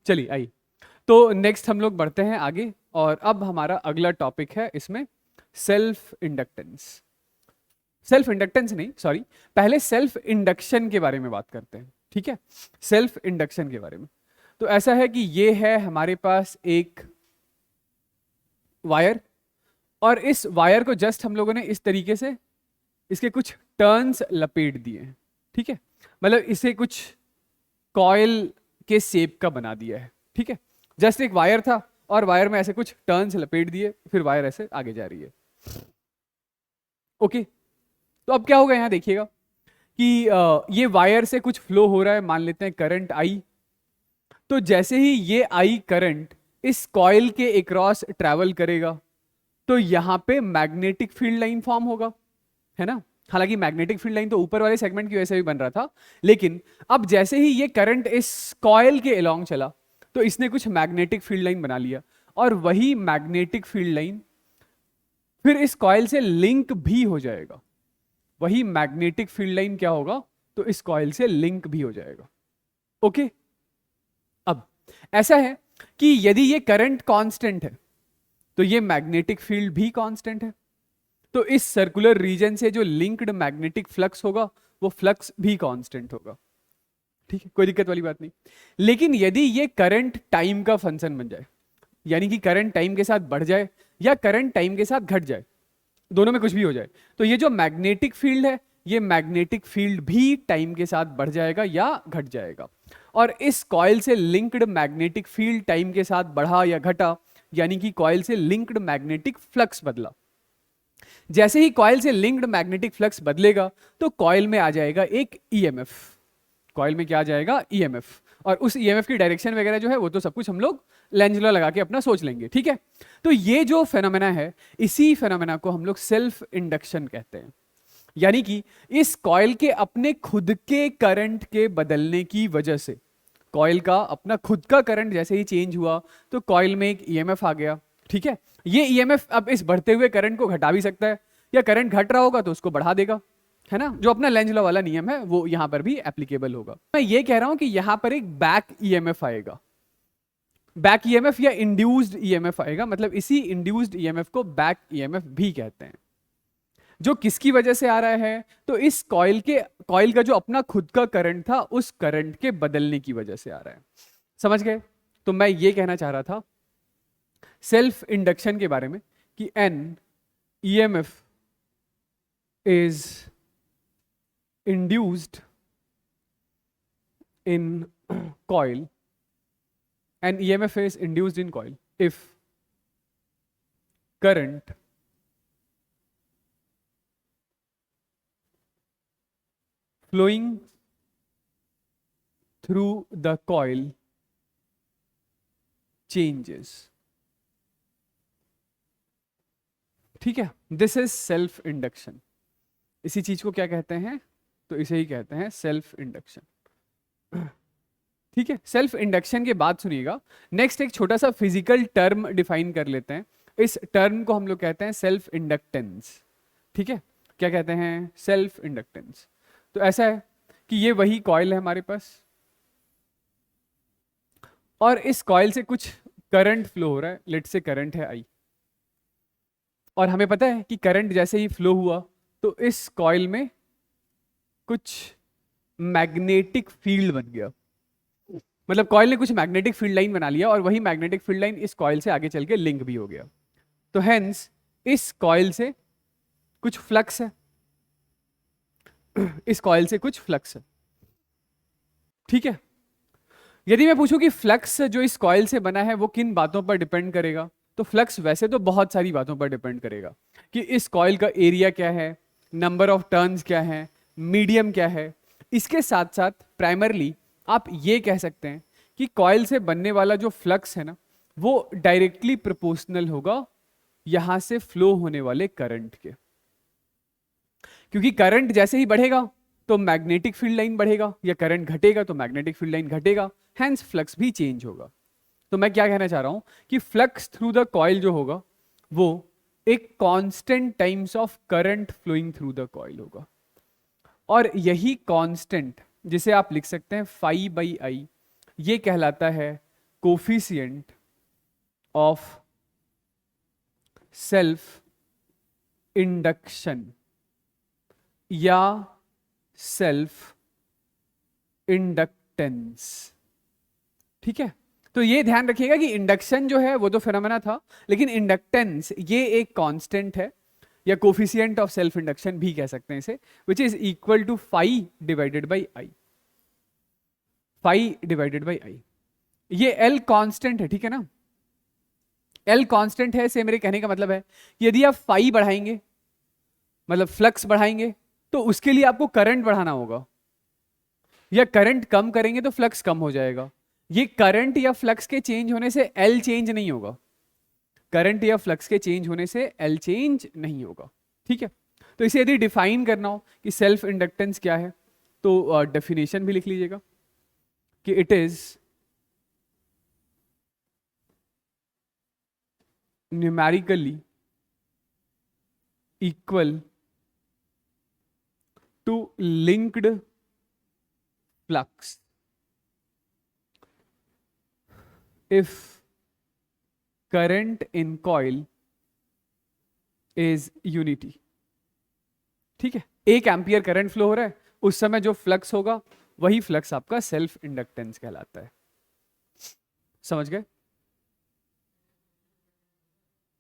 चलिए आइए, तो नेक्स्ट हम लोग बढ़ते हैं आगे, और अब हमारा अगला टॉपिक है इसमें सेल्फ इंडक्टेंस। सेल्फ इंडक्टेंस नहीं, सॉरी, पहले सेल्फ इंडक्शन के बारे में बात करते हैं, ठीक है। सेल्फ इंडक्शन के बारे में, तो ऐसा है कि ये है हमारे पास एक वायर, और इस वायर को जस्ट हम लोगों ने इस तरीके से इसके कुछ टर्न्स लपेट दिए हैं, ठीक है। मतलब इसे कुछ कॉइल के शेप का बना दिया है, ठीक है। जस्ट एक वायर था और वायर में ऐसे कुछ टर्न्स लपेट दिए, फिर वायर ऐसे आगे जा रही है, ओके। तो अब क्या होगा, यहां देखिएगा कि ये वायर से कुछ फ्लो हो रहा है, मान लेते हैं करंट आई। तो जैसे ही ये आई करंट इस कॉइल के अक्रॉस ट्रैवल करेगा, तो यहां पे मैग्नेटिक फील्ड लाइन फॉर्म होगा, है ना। हालांकि मैग्नेटिक फील्ड लाइन तो ऊपर वाले सेगमेंट की वजह से भी बन रहा था, लेकिन अब जैसे ही ये करंट इस कॉइल के अलोंग चला, तो इसने कुछ मैग्नेटिक फील्ड लाइन बना लिया, और वही मैग्नेटिक फील्ड लाइन फिर इस कॉइल से लिंक भी हो जाएगा। वही मैग्नेटिक फील्ड लाइन क्या होगा, तो इस कॉइल से लिंक भी हो जाएगा, ओके। अब ऐसा है कि यदि ये करंट कांस्टेंट है, तो ये मैग्नेटिक फील्ड भी कांस्टेंट है, तो इस सर्कुलर रीजन से जो लिंक्ड मैग्नेटिक फ्लक्स होगा, वो फ्लक्स भी कांस्टेंट होगा, ठीक है, कोई दिक्कत वाली बात नहीं। लेकिन यदि ये करंट टाइम का फंक्शन बन जाए, यानी कि करंट टाइम के साथ बढ़ जाए या करंट टाइम के साथ घट जाए, दोनों में कुछ भी हो जाए, तो ये जो मैग्नेटिक फील्ड है, ये मैग्नेटिक फील्ड भी टाइम के साथ बढ़ जाएगा या घट जाएगा। और इस कॉइल से लिंक्ड मैग्नेटिक फील्ड टाइम के साथ बढ़ा या घटा, यानी कि कॉइल से लिंक्ड मैग्नेटिक फ्लक्स बदला। जैसे ही कॉइल से लिंक्ड मैग्नेटिक फ्लक्स बदलेगा, तो कॉइल में आ जाएगा एक ईएमएफ। कॉइल में क्या आ जाएगा, ईएमएफ। और उस ईएमएफ की डायरेक्शन वगैरह जो है वो तो सब कुछ हम लोग लेंज लॉ लगा के अपना सोच लेंगे, ठीक है। तो ये जो फेनोमेना है, इसी फेनोमेना को हम लोग सेल्फ इंडक्शन कहते हैं। यानी कि इस कॉइल के अपने खुद के करंट के बदलने की वजह से, कॉइल का अपना खुद का करंट जैसे ही चेंज हुआ, तो कॉइल में एक ईएमएफ आ गया, ठीक है। ये ईएमएफ अब इस बढ़ते हुए करंट को घटा भी सकता है, या करंट घट रहा होगा तो उसको बढ़ा देगा, है ना। जो अपना लेंज लॉ वाला नियम है वो यहां पर भी एप्लीकेबल होगा। मैं ये कह रहा हूं कि यहां पर एक बैक ईएमएफ आएगा, बैक ईएमएफ या इंड्यूस्ड ईएमएफ आएगा। मतलब इसी इंड्यूस्ड ईएमएफ को बैक ईएमएफ भी कहते हैं, जो किसकी वजह से आ रहा है, तो इस कॉइल का जो अपना खुद का करंट था, उस करंट के बदलने की वजह से आ रहा है। समझ गए। तो मैं ये कहना चाह रहा था सेल्फ इंडक्शन के बारे में कि an EMF is induced in coil, an EMF is induced in coil if current flowing through the coil changes, ठीक है। This is self induction. इसी चीज को क्या कहते हैं, तो इसे ही कहते हैं सेल्फ इंडक्शन, ठीक है। सेल्फ इंडक्शन के बाद सुनिएगा, नेक्स्ट एक छोटा सा फिजिकल टर्म डिफाइन कर लेते हैं। इस टर्म को हम लोग कहते हैं सेल्फ इंडक्टेंस, ठीक है। क्या कहते हैं, सेल्फ इंडक्टेंस। तो ऐसा है कि ये वही कॉइल है हमारे पास, और इस कॉइल से कुछ करंट फ्लो हो रहा है, लेट से करंट है आई, और हमें पता है कि करंट जैसे ही फ्लो हुआ, तो इस कॉइल में कुछ मैग्नेटिक फील्ड बन गया। मतलब कॉइल ने कुछ मैग्नेटिक फील्ड लाइन बना लिया, और वही मैग्नेटिक फील्ड लाइन इस कॉइल से आगे चल के लिंक भी हो गया। तो हेंस इस कॉइल से कुछ फ्लक्स है, इस कॉइल से कुछ फ्लक्स है, ठीक है। यदि मैं पूछूं कि फ्लक्स जो इस कॉइल से बना है वो किन बातों पर डिपेंड करेगा, तो फ्लक्स वैसे तो बहुत सारी बातों पर डिपेंड करेगा कि इस कॉइल का एरिया क्या है, नंबर ऑफ टर्न्स क्या है, मीडियम क्या है। इसके साथ साथ प्राइमरली आप ये कह सकते हैं कि कॉइल से बनने वाला जो फ्लक्स है ना, वो डायरेक्टली प्रोपोर्शनल होगा यहां से फ्लो होने वाले करंट के। क्योंकि करंट जैसे ही बढ़ेगा तो मैग्नेटिक फील्ड लाइन बढ़ेगा, या करंट घटेगा तो मैग्नेटिक फील्ड लाइन घटेगा, हेंस फ्लक्स भी चेंज होगा। तो मैं क्या कहना चाह रहा हूं कि फ्लक्स थ्रू द कॉइल जो होगा, वो एक constant times of current flowing through the coil होगा। और यही कांस्टेंट, जिसे आप लिख सकते हैं phi by I, ये कहलाता है कोफिशिएंट ऑफ सेल्फ इंडक्शन या सेल्फ इंडक्टेंस। ठीक है, तो ये ध्यान रखिएगा कि इंडक्शन जो है वो तो फेनोमेना था, लेकिन इंडक्टेंस ये एक कांस्टेंट है, या कोफिशिएंट ऑफ सेल्फ इंडक्शन भी कह सकते हैं इसे, which is equal to phi divided by I. Phi divided by I, ये एल कांस्टेंट है, ठीक है ना। एल कांस्टेंट है से मेरे कहने का मतलब है कि यदि आप फाई बढ़ाएंगे, मतलब फ्लक्स बढ़ाएंगे, तो उसके लिए आपको करंट बढ़ाना होगा, या करंट कम करेंगे तो फ्लक्स कम हो जाएगा। ये करंट या फ्लक्स के चेंज होने से एल चेंज नहीं होगा, करंट या फ्लक्स के चेंज होने से एल चेंज नहीं होगा। ठीक है, तो इसे यदि डिफाइन करना हो कि सेल्फ इंडक्टेंस क्या है, तो डेफिनेशन भी लिख लीजिएगा कि it is numerically equal to linked flux if current in coil is unity। ठीक है, 1 एम्पियर करंट फ्लो हो रहा है, उस समय जो फ्लक्स होगा वही फ्लक्स आपका सेल्फ इंडक्टेंस कहलाता है। समझ गए?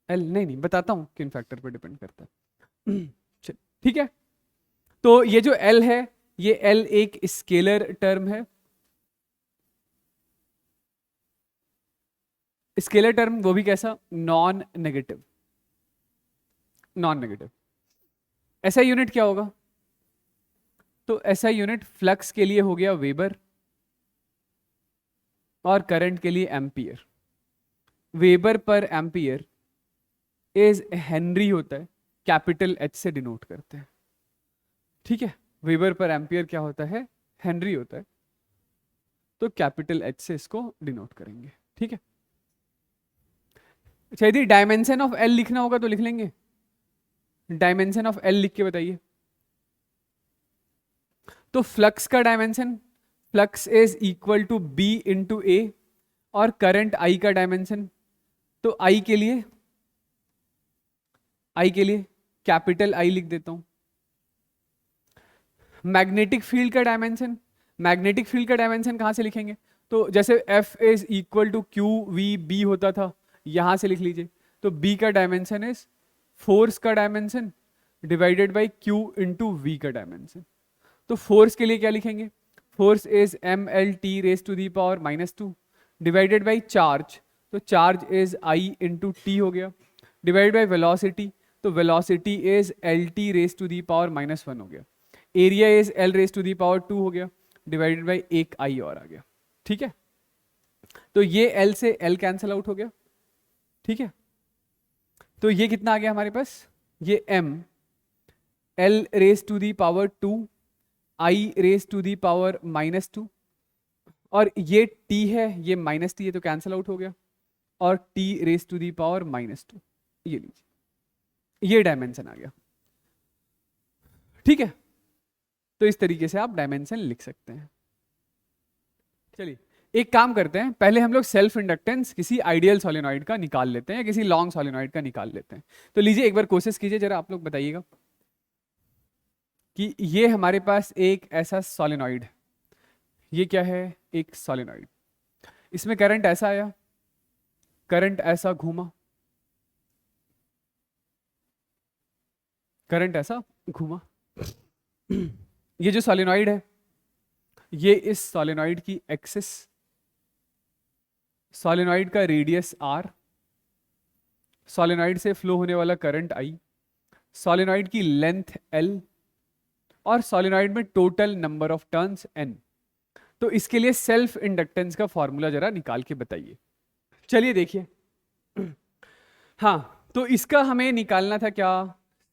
एल नहीं बताता हूं किन फैक्टर पर डिपेंड करता है। ठीक है, तो ये जो एल है, ये एल एक स्केलर टर्म है। स्केलर टर्म वो भी कैसा? Non negative. नॉन नेगेटिव ऐसा यूनिट क्या होगा? तो ऐसा यूनिट फ्लक्स के लिए हो गया वेबर और करंट के लिए एम्पियर। वेबर पर एम्पियर इज हेनरी होता है, कैपिटल एच से डिनोट करते हैं। ठीक है, वेबर पर एम्पियर क्या होता है? हेनरी होता है, तो कैपिटल एच से इसको डिनोट करेंगे। ठीक है, अच्छा यदि डायमेंशन ऑफ एल लिखना होगा तो लिख लेंगे। डायमेंशन ऑफ एल लिख के बताइए। तो फ्लक्स का dimension, flux is equal to B into A, और करंट आई का डायमेंशन, तो आई के लिए कैपिटल आई लिख देता हूं। मैग्नेटिक फील्ड का डायमेंशन, मैग्नेटिक फील्ड का डायमेंशन कहां से लिखेंगे? तो जैसे F is equal to Q V B होता था, यहां से लिख लीजिए। तो B का डायमेंशन इज फोर्स का dimension divided by Q into V का डायमेंशन। तो फोर्स के लिए क्या लिखेंगे? Force is mlt raise to the power -2 divided by charge, तो charge is I into T हो गया, डिवाइडेड बाई वेलोसिटी, तो velocity is lt raise to the power -1 हो गया। Area is L raise to the power 2 हो गया, divided by एक I और आ गया। ठीक है, तो ये L से L कैंसल आउट हो गया। ठीक है, तो ये कितना आ गया हमारे पास? ये m L raise to the power 2 I raise to the power -2, और ये t है, ये -t है तो कैंसल आउट हो गया, और t raise to the power -2, ये लीजिए, ये डायमेंशन आ गया। ठीक है, तो इस तरीके से आप डायमेंशन लिख सकते हैं। चलिए एक काम करते हैं, पहले हम लोग सेल्फ इंडक्टेंस किसी आइडियल सोलेनॉइड का निकाल लेते हैं, या किसी लॉन्ग सोलेनॉइड का निकाल लेते हैं। तो लीजिए एक बार कोशिश कीजिए, जरा आप लोग बताइएगा कि ये हमारे पास एक ऐसा सोलेनॉइड है। ये क्या है? एक सोलेनॉइड। इसमें करंट ऐसा आया, करंट ऐसा घूमा, करंट ऐसा घूमा। ये जो सोलेनॉइड है, ये इस सोलेनॉइड की एक्सिस, सोलेनॉइड का रेडियस r, सोलेनॉइड से फ्लो होने वाला करंट I, सोलेनॉइड की लेंथ L, और सोलेनॉइड में total number of turns N। तो इसके लिए सेल्फ इंडक्टेंस का फॉर्मूला जरा निकाल के बताइए। चलिए देखिए, हाँ तो इसका हमें निकालना था क्या?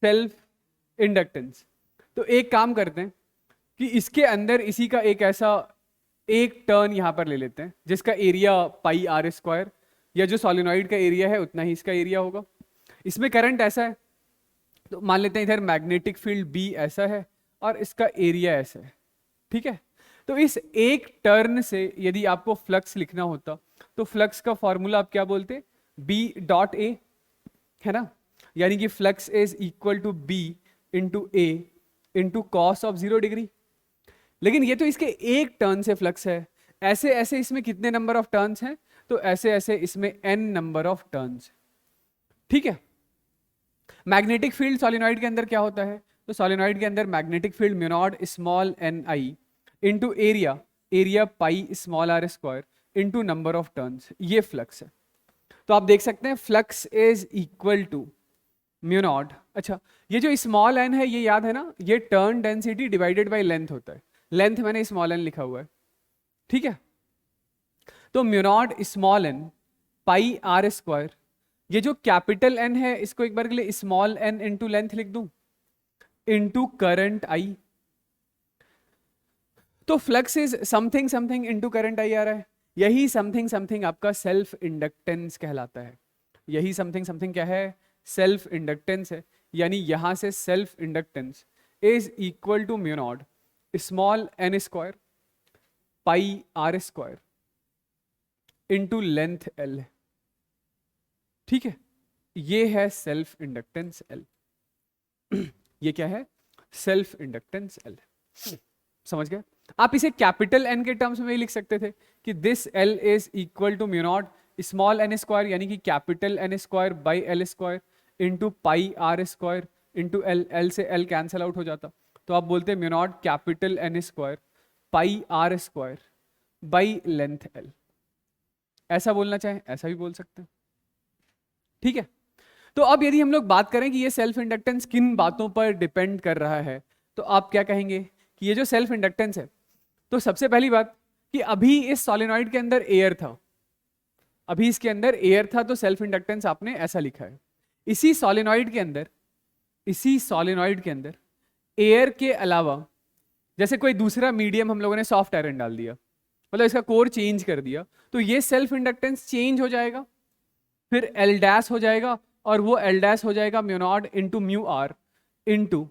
Self inductance. तो एक काम करते हैं कि इसके अंदर इसी का एक ऐसा एक टर्न यहां पर ले लेते हैं, जिसका एरिया पाई r स्क्वायर, या जो सोलेनॉइड का एरिया है उतना ही इसका एरिया होगा। इसमें करंट ऐसा है, तो मान लेते हैं इधर मैग्नेटिक फील्ड B ऐसा है और इसका एरिया ऐसा है। ठीक है, तो इस एक टर्न से यदि आपको फ्लक्स लिखना होता तो फ्लक्स का फॉर्मूला आप क्या बोलते, बी डॉट ए, है ना, यानी कि flux is equal to B into A into cos of 0 degree. लेकिन ये तो इसके एक टर्न से फ्लक्स है, ऐसे ऐसे इसमें कितने नंबर ऑफ टर्न्स हैं, तो ऐसे ऐसे इसमें n नंबर ऑफ टर्न्स। ठीक है। मैग्नेटिक फील्ड सोलिनॉइड के अंदर क्या होता है, तो सोलिनॉइड के अंदर magnetic field mu naught small N I into area, area pi small r square into number of turns, ये फ्लक्स है। तो आप देख सकते हैं flux is equal to mu naught, अच्छा ये जो स्मॉल एन है ये याद है ना, ये turn density divided by length होता है, लेंथ मैंने स्मॉल एन लिखा हुआ है, ठीक है। तो mu naught small N pi R square, ये जो कैपिटल एन है इसको एक बार के लिए स्मॉल एन इंटू लेंथ लिख दूं, इंटू करंट आई। तो flux is something something into current I आ रहा है, यही समथिंग समथिंग आपका सेल्फ इंडक्टेंस कहलाता है। यही समथिंग समथिंग क्या है, सेल्फ इंडक्टेंस है। यानी यहां से self inductance is equal to mu naught small N square pi R square into length L, ठीक है। ये है सेल्फ इंडक्टेंस एल, ये क्या है, सेल्फ इंडक्टेंस एल। समझ गए। आप इसे कैपिटल एन के टर्म्स में ही लिख सकते थे कि this L is equal to mu naught small N square, यानी कि capital N square by L square into pi R square into L, L से एल कैंसल आउट हो जाता, तो आप बोलते mu naught capital N square pi R square by length L. ऐसा बोलना चाहे ऐसा भी बोल सकते हैं, ठीक है। तो अब यदि हम लोग बात करें कि ये सेल्फ इंडक्टेंस किन बातों पर डिपेंड कर रहा है, तो आप क्या कहेंगे कि ये जो सेल्फ इंडक्टेंस है, तो सबसे पहली बात कि अभी इस सोलेनॉइड के अंदर एयर था, अभी इसके अंदर एयर था, तो सेल्फ इंडक्टेंस आपने ऐसा लिखा है। इसी सोलेनॉइड के अंदर, इसी सोलेनॉइड के अंदर एयर के अलावा जैसे कोई दूसरा मीडियम हम लोगों ने सॉफ्ट आयरन डाल दिया, मतलब इसका कोर चेंज कर दिया, तो ये सेल्फ इंडक्टेंस चेंज हो जाएगा, फिर एल डैश हो जाएगा, और वो एल डैश हो जाएगा mu naught into mu R into,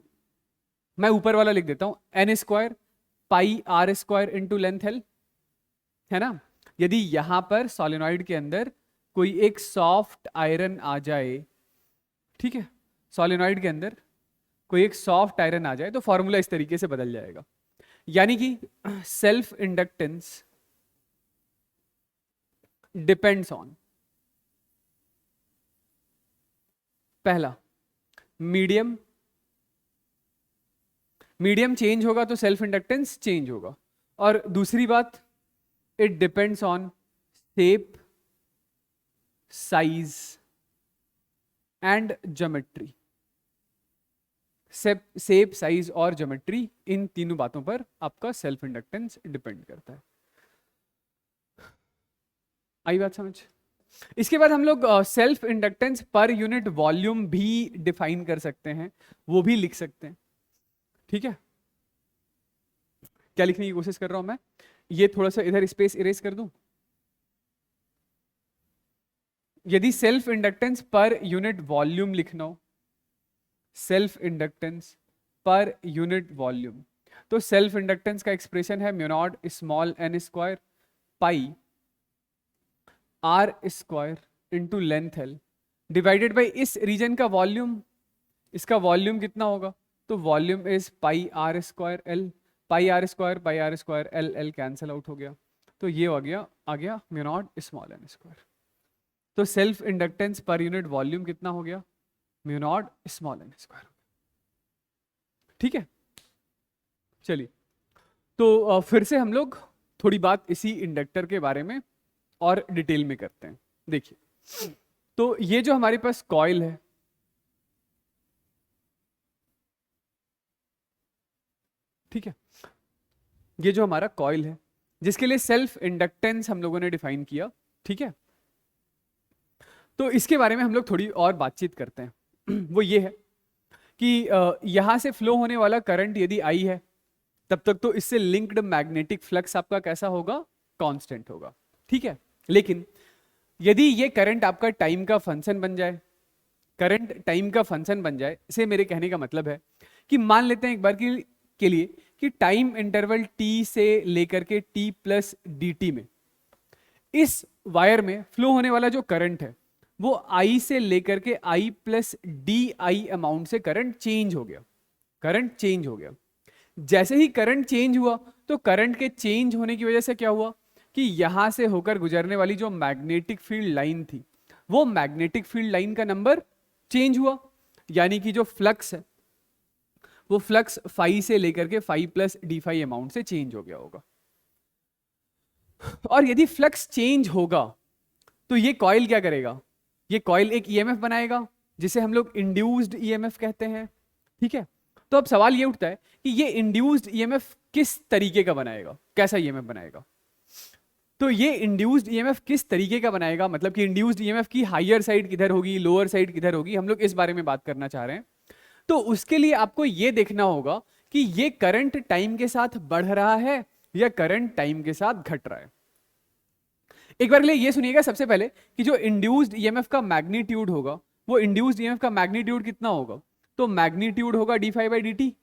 मैं ऊपर वाला लिख देता हूं, N square pi R square into length L, है ना। यदि यहां पर सोलेनॉइड के अंदर कोई एक सॉफ्ट आयरन आ जाए, ठीक है, सोलेनॉइड के अंदर कोई एक सॉफ्ट आयरन आ जाए, तो फॉर्मूला इस तरीके से बदल जाएगा। यानी कि सेल्फ इंडक्टेंस डिपेंड्स ऑन, पहला मीडियम, मीडियम चेंज होगा तो सेल्फ इंडक्टेंस चेंज होगा, और दूसरी बात it depends on shape, size and geometry. Shape, size और ज्योमेट्री, इन तीनों बातों पर आपका सेल्फ इंडक्टेंस डिपेंड करता है। आई बात समझ। इसके बाद हम लोग self inductance per unit volume भी डिफाइन कर सकते हैं, वो भी लिख सकते हैं, ठीक है। क्या लिखने की कोशिश कर रहा हूं मैं, ये थोड़ा सा इधर स्पेस इरेज कर दूं। यदि self inductance per unit volume लिखना हो, self inductance per unit volume, तो सेल्फ इंडक्टेंस का एक्सप्रेशन है mu naught small N square pi R square into length L divided by इस रीजन का वॉल्यूम, इसका वॉल्यूम कितना होगा, तो volume is pi R square L, pi R square by R square, L L cancel out हो गया, तो ये आ गया mu naught small N square. तो self inductance per unit volume कितना हो गया, mu naught small N square, ठीक है। चलिए, तो फिर से हम लोग थोड़ी बात इसी इंडक्टर के बारे में और डिटेल में करते हैं। देखिए, तो ये जो हमारे पास कॉइल है, ठीक है, ये जो हमारा कॉइल है जिसके लिए सेल्फ इंडक्टेंस हम लोगों ने डिफाइन किया, ठीक है, तो इसके बारे में हम लोग थोड़ी और बातचीत करते हैं। वो ये है कि यहां से फ्लो होने वाला करंट यदि आई है, तब तक तो इससे लिंक्ड मैग्नेटिक फ्लक्स आपका कैसा होगा, कांस्टेंट होगा, ठीक है। लेकिन यदि ये करंट आपका टाइम का फंक्शन बन जाए, करंट टाइम का फंक्शन बन जाए, इसे मेरे कहने का मतलब है कि मान लेते हैं एक बार के लिए कि टाइम इंटरवल t से लेकर के t प्लस dt में इस वायर में फ्लो होने वाला जो करंट है वो आई से लेकर के आई प्लस डी आई अमाउंट से करंट चेंज हो गया, करंट चेंज हो गया। जैसे ही करंट चेंज हुआ तो करंट के चेंज होने की वजह से क्या हुआ कि यहां से होकर गुजरने वाली जो मैग्नेटिक फील्ड लाइन थी वो मैग्नेटिक फील्ड लाइन का नंबर चेंज हुआ, यानी कि जो फ्लक्स है वो फ्लक्स फाई से लेकर के phi plus D phi amount से चेंज हो गया होगा। और यदि फ्लक्स चेंज होगा तो ये कॉइल क्या करेगा, ये कॉइल एक ईएमएफ बनाएगा जिसे हम लोग इंड्यूस्ड ईएमएफ कहते हैं। ठीक है, तो अब सवाल ये उठता है कि ये इंड्यूस्ड ईएमएफ किस तरीके का बनाएगा, कैसा ईएमएफ बनाएगा। तो ये इंड्यूस्ड ईएमएफ किस तरीके का बनाएगा, मतलब कि इंड्यूस्ड ईएमएफ की हायर साइड किधर होगी, लोअर साइड किधर होगी, हम लोग इस बारे में बात करना चाह रहे हैं। तो उसके लिए आपको ये देखना होगा कि ये करंट टाइम के साथ बढ़ रहा है या करंट टाइम के साथ घट रहा है। एक बार के लिए ये सुनिएगा सबसे पहले कि जो इंड्यूस्ड ईएमएफ का मैग्नीट्यूड होगा वो इंड्यूस्ड ईएमएफ का मैग्नीट्यूड कितना होगा, तो मैग्नीट्यूड होगा D phi by D T,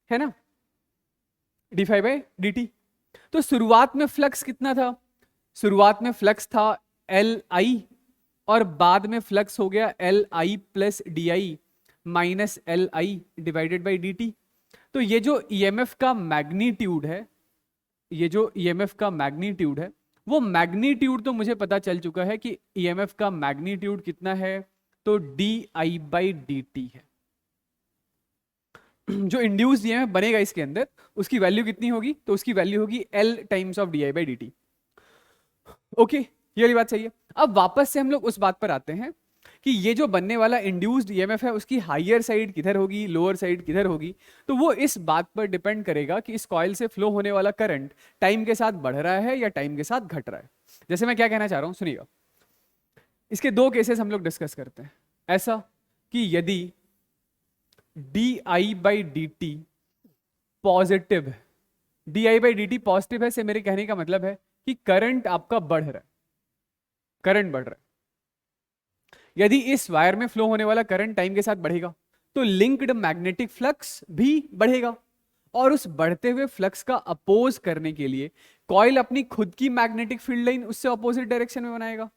है ना, D phi by D T. तो शुरुआत में फ्लक्स कितना था, शुरुआत में फ्लक्स था एल आई और बाद में फ्लक्स हो गया L I plus D I minus L I divided by D T. तो ये जो ईएमएफ का मैग्नीट्यूड है, ये जो ईएमएफ का मैग्नीट्यूड है वो मैग्नीट्यूड तो मुझे पता चल चुका है कि ईएमएफ का मैग्नीट्यूड कितना है, तो D I by D T है। जो इंड्यूस्ड ईएमएफ बनेगा इसके अंदर उसकी वैल्यू कितनी होगी, तो उसकी वैल्यू होगी L times of D I by D T. Okay, ये वाली बात सही है। अब वापस से हम लोग उस बात पर आते हैं कि ये जो बनने वाला इंड्यूस्ड ईएमएफ है उसकी हायर साइड किधर होगी, लोअर साइड किधर होगी। तो वो इस बात पर डिपेंड करेगा कि इस कॉइल से फ्लो होने वाला करंट टाइम के साथ बढ़ रहा है या टाइम के साथ घट रहा है। जैसे मैं क्या कहना चाह रहा हूं सुनिएगा, इसके दो केसेस हम लोग डिस्कस करते हैं। ऐसा कि यदि D I by D T positive है, D I by D T positive है, से मेरे कहने का मतलब है कि करंट आपका बढ़ रहा है, करंट बढ़ रहा है। यदि इस वायर में फ्लो होने वाला करंट टाइम के साथ बढ़ेगा तो लिंक्ड मैग्नेटिक फ्लक्स भी बढ़ेगा, और उस बढ़ते हुए फ्लक्स का अपोज करने के लिए कॉइल अपनी खुद की मैग्नेटिक फील्ड लाइन उससे अपोजिट डायरेक्शन में बनाएगा,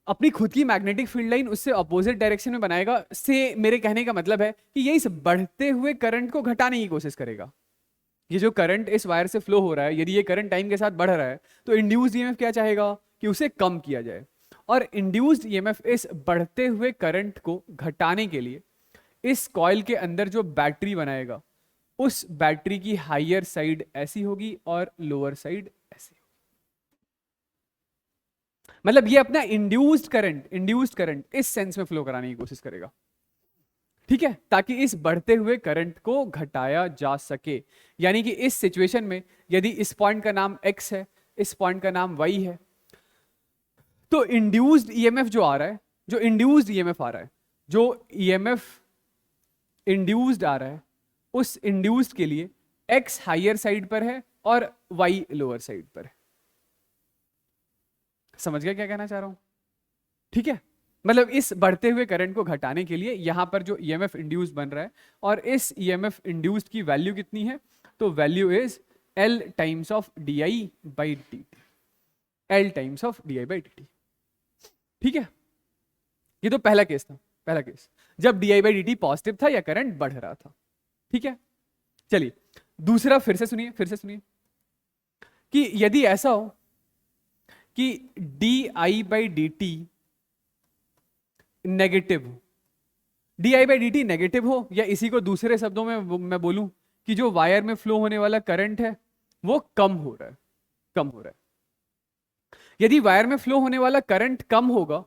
अपनी खुद की मैग्नेटिक फील्ड लाइन उससे अपोजिट डायरेक्शन में बनाएगा। से मेरे कहने का मतलब है कि ये इस बढ़ते हुए करंट को घटाने की कोशिश करेगा। ये जो करंट इस वायर से फ्लो हो रहा है, यदि ये करंट टाइम के साथ बढ़ रहा है तो इंड्यूस्ड ईएमएफ क्या चाहेगा कि उसे कम किया जाए, और इंड्यूस्ड ईएमएफ इस बढ़ते हुए करंट को घटाने के लिए इस कॉइल के अंदर जो बैटरी बनाएगा उस बैटरी की हायर साइड ऐसी होगी और लोअर साइड ऐसी होगी। मतलब ये अपना इंड्यूस्ड करंट इस सेंस में फ्लो कराने की कोशिश करेगा, ठीक है, ताकि इस बढ़ते हुए करंट को घटाया जा सके। यानी कि इस सिचुएशन में यदि इस पॉइंट का नाम x है, इस पॉइंट का नाम y है, तो इंड्यूस्ड ईएमएफ जो आ रहा है, जो इंड्यूस्ड ईएमएफ आ रहा है, जो ईएमएफ इंड्यूस्ड आ रहा है उस इंड्यूस्ड के लिए x हायर साइड पर है और y लोअर साइड पर है। समझ गया क्या कहना चाह रहा हूं, ठीक है। मतलब इस बढ़ते हुए करंट को घटाने के लिए यहां पर जो ईएमएफ इंड्यूस्ड बन रहा है, और इस ईएमएफ इंड्यूस्ड की वैल्यू कितनी है, तो value is L times of D I by D T, L times of D I by D T, ठीक है। ये तो पहला केस था, पहला केस जब D I by D T positive था या करंट बढ़ रहा था, ठीक है। चलिए दूसरा फिर से सुनिए कि यदि ऐसा हो कि D I by D T negative हो, D I by D T negative हो, या इसी को दूसरे शब्दों में मैं बोलूं कि जो वायर में फ्लो होने वाला करंट है वो कम हो रहा है, कम हो रहा है। यदि वायर में फ्लो होने वाला करंट कम होगा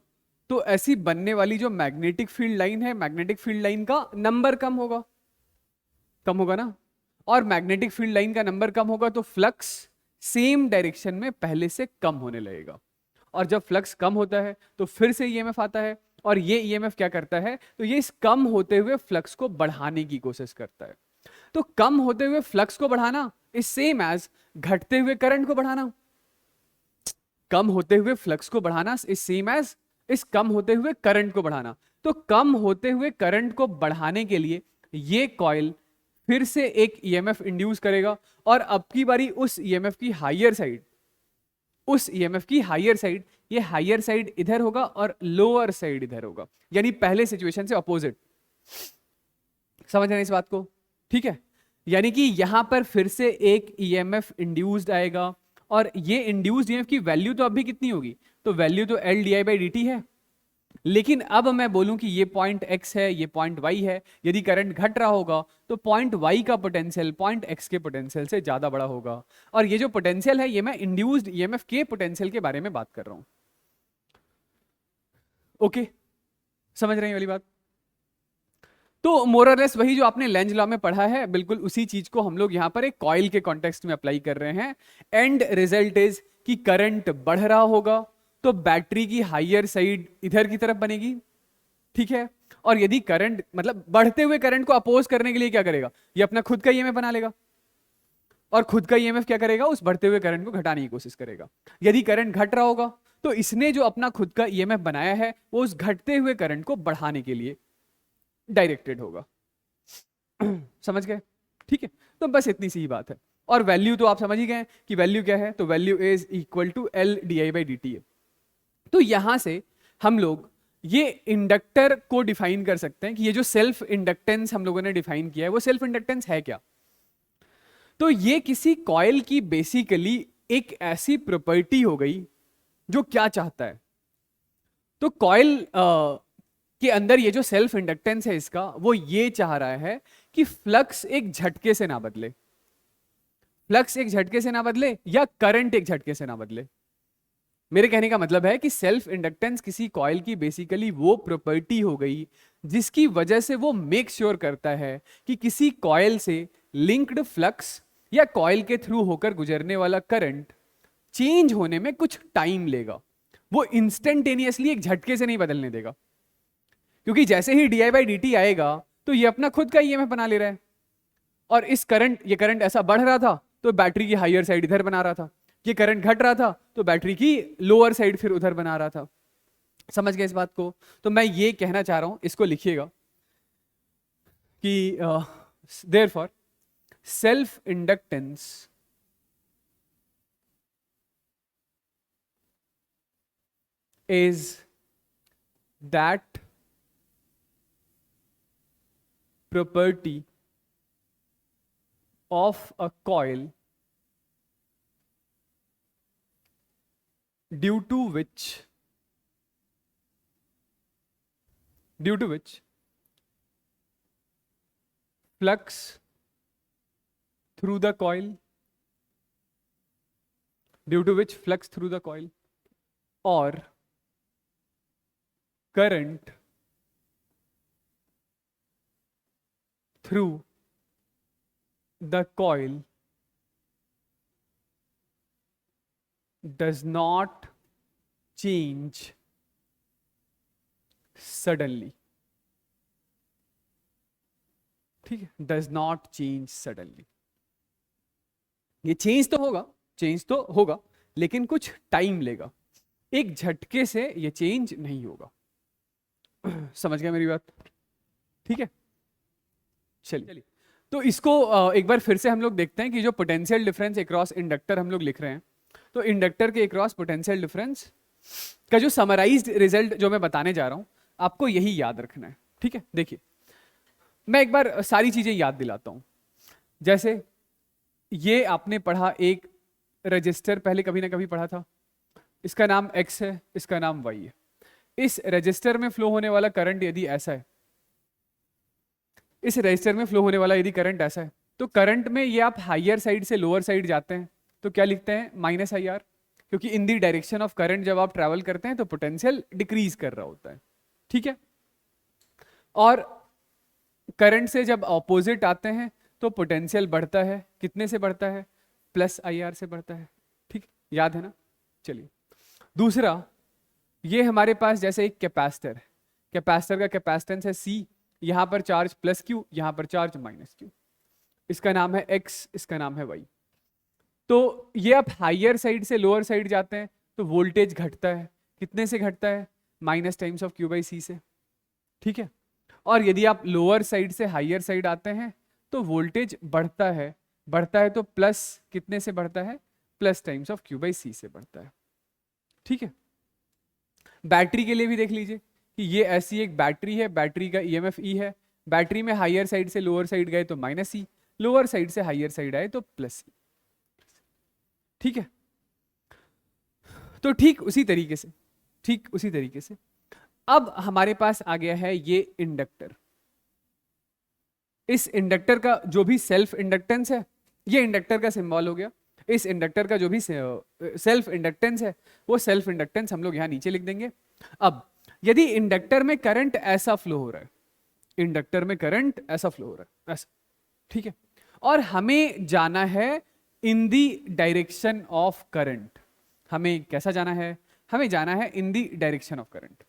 तो ऐसी बनने वाली जो मैग्नेटिक फील्ड लाइन है, मैग्नेटिक फील्ड लाइन का नंबर कम होगा, कम होगा ना, और मैग्नेटिक फील्ड लाइन का नंबर कम होगा तो फ्लक्स सेम डायरेक्शन में पहले से कम होने लगेगा, और जब फ्लक्स कम होता है तो फिर से ईएमएफ आता है, और ये ईएमएफ क्या करता है, तो ये इस कम होते हुए फ्लक्स को बढ़ाने की कोशिश करता है। तो कम होते हुए फ्लक्स को बढ़ाना इज सेम एज घटते हुए करंट को बढ़ाना, कम होते हुए फ्लक्स को बढ़ाना इज सेम एज इस कम होते हुए करंट को बढ़ाना। तो कम होते हुए करंट को बढ़ाने के लिए ये कॉइल फिर से एक ईएमएफ इंड्यूस करेगा, और अब की बारी उस ईएमएफ की हायर साइड उस ईएमएफ की हायर साइड, ये हायर साइड इधर होगा और लोअर साइड इधर होगा, यानी पहले सिचुएशन से अपोजिट। समझ रहे हैं इस बात को? ठीक है, यानी कि यहां पर फिर से एक ईएमएफ इंड्यूस्ड आएगा, और ये इंड्यूस्ड ईएमएफ की वैल्यू तो अभी कितनी होगी, तो वैल्यू तो L D I by D T है। लेकिन अब मैं बोलूं कि ये पॉइंट x है, ये पॉइंट y है, यदि करंट घट रहा होगा तो पॉइंट y का पोटेंशियल पॉइंट x के पोटेंशियल से ज्यादा बड़ा होगा। और ये जो पोटेंशियल है, ये मैं इंड्यूस्ड ईएमएफ के पोटेंशियल के बारे में बात कर रहा हूं। ओके, समझ रहे हैं वाली बात? तो मोरलेस वही जो आपने लेंज लॉ में पढ़ा है, बिल्कुल उसी चीज को हम लोग यहां पर एक कॉइल के कॉन्टेक्स्ट में अप्लाई कर रहे हैं। एंड रिजल्ट इज कि करंट बढ़ रहा होगा तो बैटरी की हायर साइड इधर की तरफ बनेगी, ठीक है। और यदि करंट मतलब बढ़ते हुए करंट को अपोज करने के लिए क्या करेगा, ये अपना खुद का ईएमएफ बना लेगा, और खुद का ईएमएफ क्या करेगा, उस बढ़ते हुए करंट को घटाने की कोशिश करेगा। यदि करंट घट रहा होगा तो इसने जो अपना खुद का ईएमएफ बनाया है वो उस घटते हुए करंट को बढ़ाने के लिए डायरेक्टेड होगा। समझ गए? ठीक है, तो बस इतनी सी ही बात है। और वैल्यू तो आप समझ ही गए कि वैल्यू क्या है, तो value is equal to L D I by D T है। तो यहां से हम लोग ये इंडक्टर को डिफाइन कर सकते हैं कि ये जो सेल्फ इंडक्टेंस हम लोगों ने डिफाइन किया है वो सेल्फ इंडक्टेंस है क्या। तो ये किसी कॉइल की बेसिकली एक ऐसी प्रॉपर्टी हो गई जो क्या चाहता है, तो कॉइल के अंदर ये जो सेल्फ इंडक्टेंस है इसका, वो ये चाह रहा है कि फ्लक्स एक झटके से ना बदले, फ्लक्स एक झटके से ना बदले या करंट एक झटके से ना बदले। मेरे कहने का मतलब है कि सेल्फ इंडक्टेंस किसी कॉइल की बेसिकली वो प्रॉपर्टी हो गई जिसकी वजह से वो मेक श्योर करता है कि किसी कॉइल से लिंक्ड फ्लक्स या कॉइल के थ्रू होकर गुजरने वाला करंट चेंज होने में कुछ टाइम लेगा, वो इंस्टेंटेनियसली एक झटके से नहीं बदलने देगा। क्योंकि जैसे ही D I by D T आएगा तो ये अपना खुद का ईएमएफ बना ले रहा है, और ये करंट ऐसा बढ़ रहा था तो बैटरी की हायर साइड इधर बना रहा था, ये करंट घट रहा था तो बैटरी की लोअर साइड फिर उधर बना रहा था। समझ गए इस बात को? तो मैं ये कहना चाह रहा हूं, इसको लिखिएगा कि therefore self inductance is that property of a coil due to which flux through the coil or current through the coil does not change suddenly। ठीक है, does not change suddenly। ये चेंज तो होगा लेकिन कुछ टाइम लेगा, एक झटके से ये चेंज नहीं होगा। समझ गया मेरी बात? ठीक है, चलिए तो इसको एक बार फिर से हम लोग देखते हैं कि जो पोटेंशियल डिफरेंस अक्रॉस इंडक्टर हम लोग लिख रहे हैं, तो इंडक्टर के अक्रॉस पोटेंशियल डिफरेंस का जो समराइज्ड रिजल्ट जो मैं बताने जा रहा हूं आपको यही याद रखना है। ठीक है, देखिए मैं एक बार सारी चीजें याद दिलाता हूं। जैसे ये आपने पढ़ा एक रजिस्टर, पहले कभी ना कभी पढ़ा था, इसका नाम X है, इसका नाम Y है। इस रजिस्टर में फ्लो होने वाला करंट यदि ऐसा है, इस रजिस्टर में फ्लो होने वाला यदि करंट ऐसा है, तो करंट में ये आप हायर साइड से लोअर साइड जाते हैं तो क्या लिखते हैं, माइनस आई आर, क्योंकि इन दी डायरेक्शन ऑफ करंट जब आप ट्रैवल करते हैं तो पोटेंशियल डिक्रीज कर रहा होता है। ठीक है, और करंट से जब ऑपोजिट आते हैं तो पोटेंशियल बढ़ता है, कितने से बढ़ता है, प्लस आई आर से बढ़ता है। ठीक, याद है ना? चलिए दूसरा, ये हमारे पास जैसे एक कैपेसिटर है, कैपेसिटर का कैपेसिटेंस है C, यहां पर चार्ज प्लस क्यू, यहां पर चार्ज माइनस क्यू, इसका नाम है X, इसका नाम है Y। तो ये आप हायर साइड से लोअर साइड जाते हैं तो वोल्टेज घटता है, कितने से घटता है, minus times of Q by C से। ठीक है, और यदि आप लोअर साइड से हायर साइड आते हैं तो वोल्टेज बढ़ता है तो प्लस कितने से बढ़ता है, plus times of Q by C से बढ़ता है। ठीक है, बैटरी के लिए भी देख लीजिए कि ये ऐसी एक बैटरी है, बैटरी का EMF E है, बैटरी में हायर साइड से लोअर साइड गए तो माइनस ई, लोअर साइड से हायर साइड आए तो प्लस ई। ठीक है, तो ठीक उसी तरीके से अब हमारे पास आ गया है ये इंडक्टर। इस इंडक्टर का जो भी सेल्फ इंडक्टेंस है, ये इंडक्टर का सिंबल हो गया। इस इंडक्टर का जो भी सेल्फ इंडक्टेंस है, वो सेल्फ इंडक्टेंस हम लोग यहां नीचे लिख देंगे। अब यदि इंडक्टर में करंट ऐसा फ्लो हो रहा है, इंडक्टर में करंट ऐसा फ्लो हो रहा है, ऐसा, ठीक है, और हमें जाना है इन दी डायरेक्शन ऑफ करंट। हमें कैसा जाना है? हमें जाना है इन दी डायरेक्शन ऑफ करंट।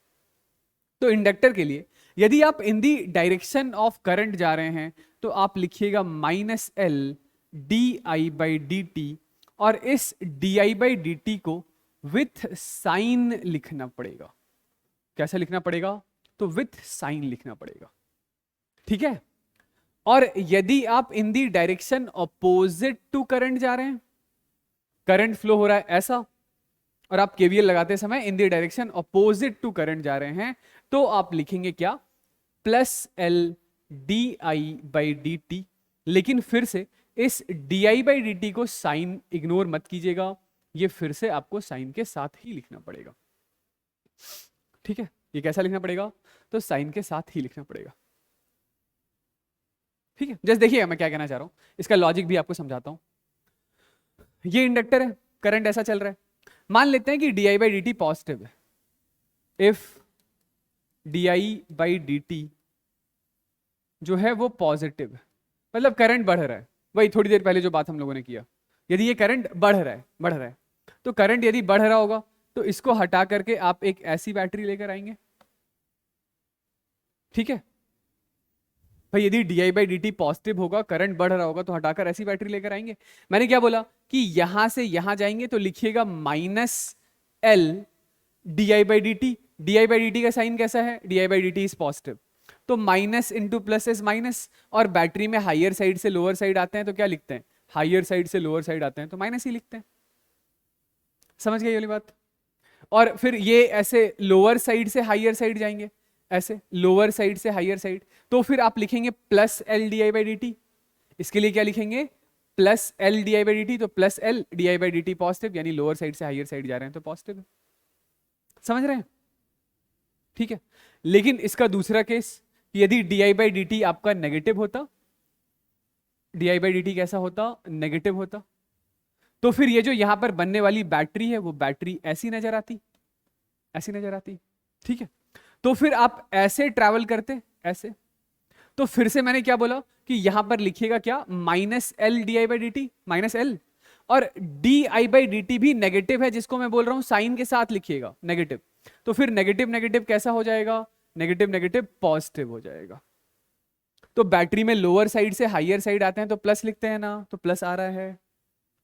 तो इंडक्टर के लिए यदि आप in the direction of current जा रहे हैं तो आप लिखिएगा minus L D I by D T, और इस D I by D T को विथ साइन लिखना पड़ेगा। कैसा लिखना पड़ेगा? तो विथ साइन लिखना पड़ेगा। ठीक है, और यदि आप in the direction opposite to current जा रहे हैं, करंट फ्लो हो रहा है ऐसा, और आप केवीएल लगाते समय in the direction opposite to current जा रहे हैं, तो आप लिखेंगे क्या? Plus L D I by D T. लेकिन फिर से इस D I by D T को साइन इग्नोर मत कीजिएगा, ये फिर से आपको साइन के साथ ही लिखना पड़ेगा। ठीक है, ये कैसा लिखना पड़ेगा? तो साइन के साथ ही लिखना पड़ेगा। ठीक है, जस्ट देखिएगा मैं क्या कहना चाह रहा हूं, इसका लॉजिक भी आपको समझाता हूं। ये इंडक्टर है, करंट ऐसा चल रहा है, मान लेते हैं कि D I by D T positive है। If D I by D T जो है वो पॉजिटिव है, मतलब करंट बढ़ रहा है, वही थोड़ी देर पहले जो बात हम लोगों ने किया। यदि ये करंट बढ़ रहा है तो करंट यदि बढ़ रहा होगा तो इसको हटा करके आप एक ऐसी बैटरी लेकर आएंगे। ठीक है भाई, यदि D I by D T positive होगा, करंट बढ़ रहा होगा, तो हटाकर ऐसी बैटरी लेकर आएंगे। मैंने क्या बोला कि यहां से यहां जाएंगे तो लिखिएगा minus L D I by D T. D I by D T का साइन कैसा है? D I by D T is positive, तो minus into plus is minus, और बैटरी में हायर साइड से लोअर साइड आते हैं तो क्या लिखते हैं? हायर साइड से लोअर साइड आते हैं तो माइनस ही लिखते हैं। समझ गए ये वाली बात? और फिर ये ऐसे लोअर साइड से हायर साइड जाएंगे, ऐसे लोअर साइड से हायर साइड, तो फिर आप लिखेंगे plus L D I by D T. इसके लिए क्या लिखेंगे? Plus L D I by D T, तो plus L D I by D T positive, यानी लोअर साइड से हायर साइड जा रहे हैं तो पॉजिटिव है। समझ रहे हैं? ठीक है, लेकिन इसका दूसरा केस, यदि D I by D T आपका नेगेटिव होता, D I by D T कैसा होता? नेगेटिव होता, तो फिर ये जो यहां पर बनने वाली बैटरी है वो बैटरी ऐसी नजर आती, ऐसी नजर आती। ठीक है, तो फिर आप ऐसे ट्रैवल करते, ऐसे, तो फिर से मैंने क्या बोला कि यहां पर लिखिएगा क्या? Minus L D I by D T, minus L, और D I by D T भी नेगेटिव है, जिसको मैं बोल रहा हूं साइन के साथ लिखिएगा नेगेटिव, तो फिर नेगेटिव नेगेटिव कैसा हो जाएगा? नेगेटिव नेगेटिव पॉजिटिव हो जाएगा। तो बैटरी में लोअर साइड से हायर साइड आते हैं तो प्लस लिखते हैं ना, तो प्लस आ रहा है।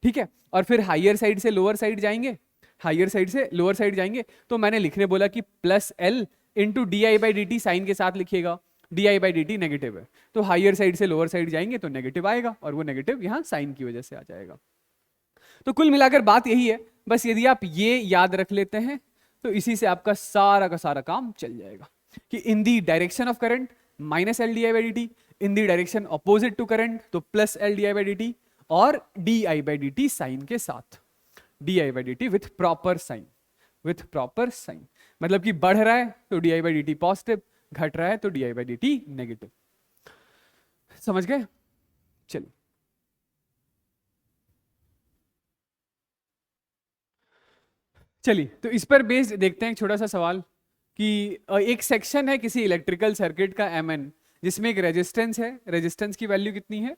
ठीक है, और फिर हायर साइड से लोअर साइड जाएंगे, हायर साइड से लोअर साइड जाएंगे, तो मैंने लिखने बोला कि plus L into D I by D T, sign के साथ लिखिएगा, D I by D T negative है, तो हायर साइड से लोअर साइड जाएंगे तो नेगेटिव आएगा, और वो नेगेटिव यहाँ साइन की वजह से आ जाएगा। तो कुल मिलाकर बात यही है, बस यदि आप ये याद रख लेते हैं तो इसी से आपका सारा का सारा काम चल जाएगा कि in the direction of current minus L D I by D T, in the direction opposite to current तो plus L D I by D T, और D I by D T sign के साथ, D I by D T with proper sign, with proper sign, मतलब कि बढ़ रहा है तो D I by D T positive, घट रहा है तो D I by D T negative. समझ गए? चलिए, चलिए तो इस पर बेस्ड देखते हैं एक छोटा सा सवाल कि एक सेक्शन है किसी इलेक्ट्रिकल सर्किट का Mn, जिसमें एक रेजिस्टेंस है, रेजिस्टेंस की वैल्यू कितनी है?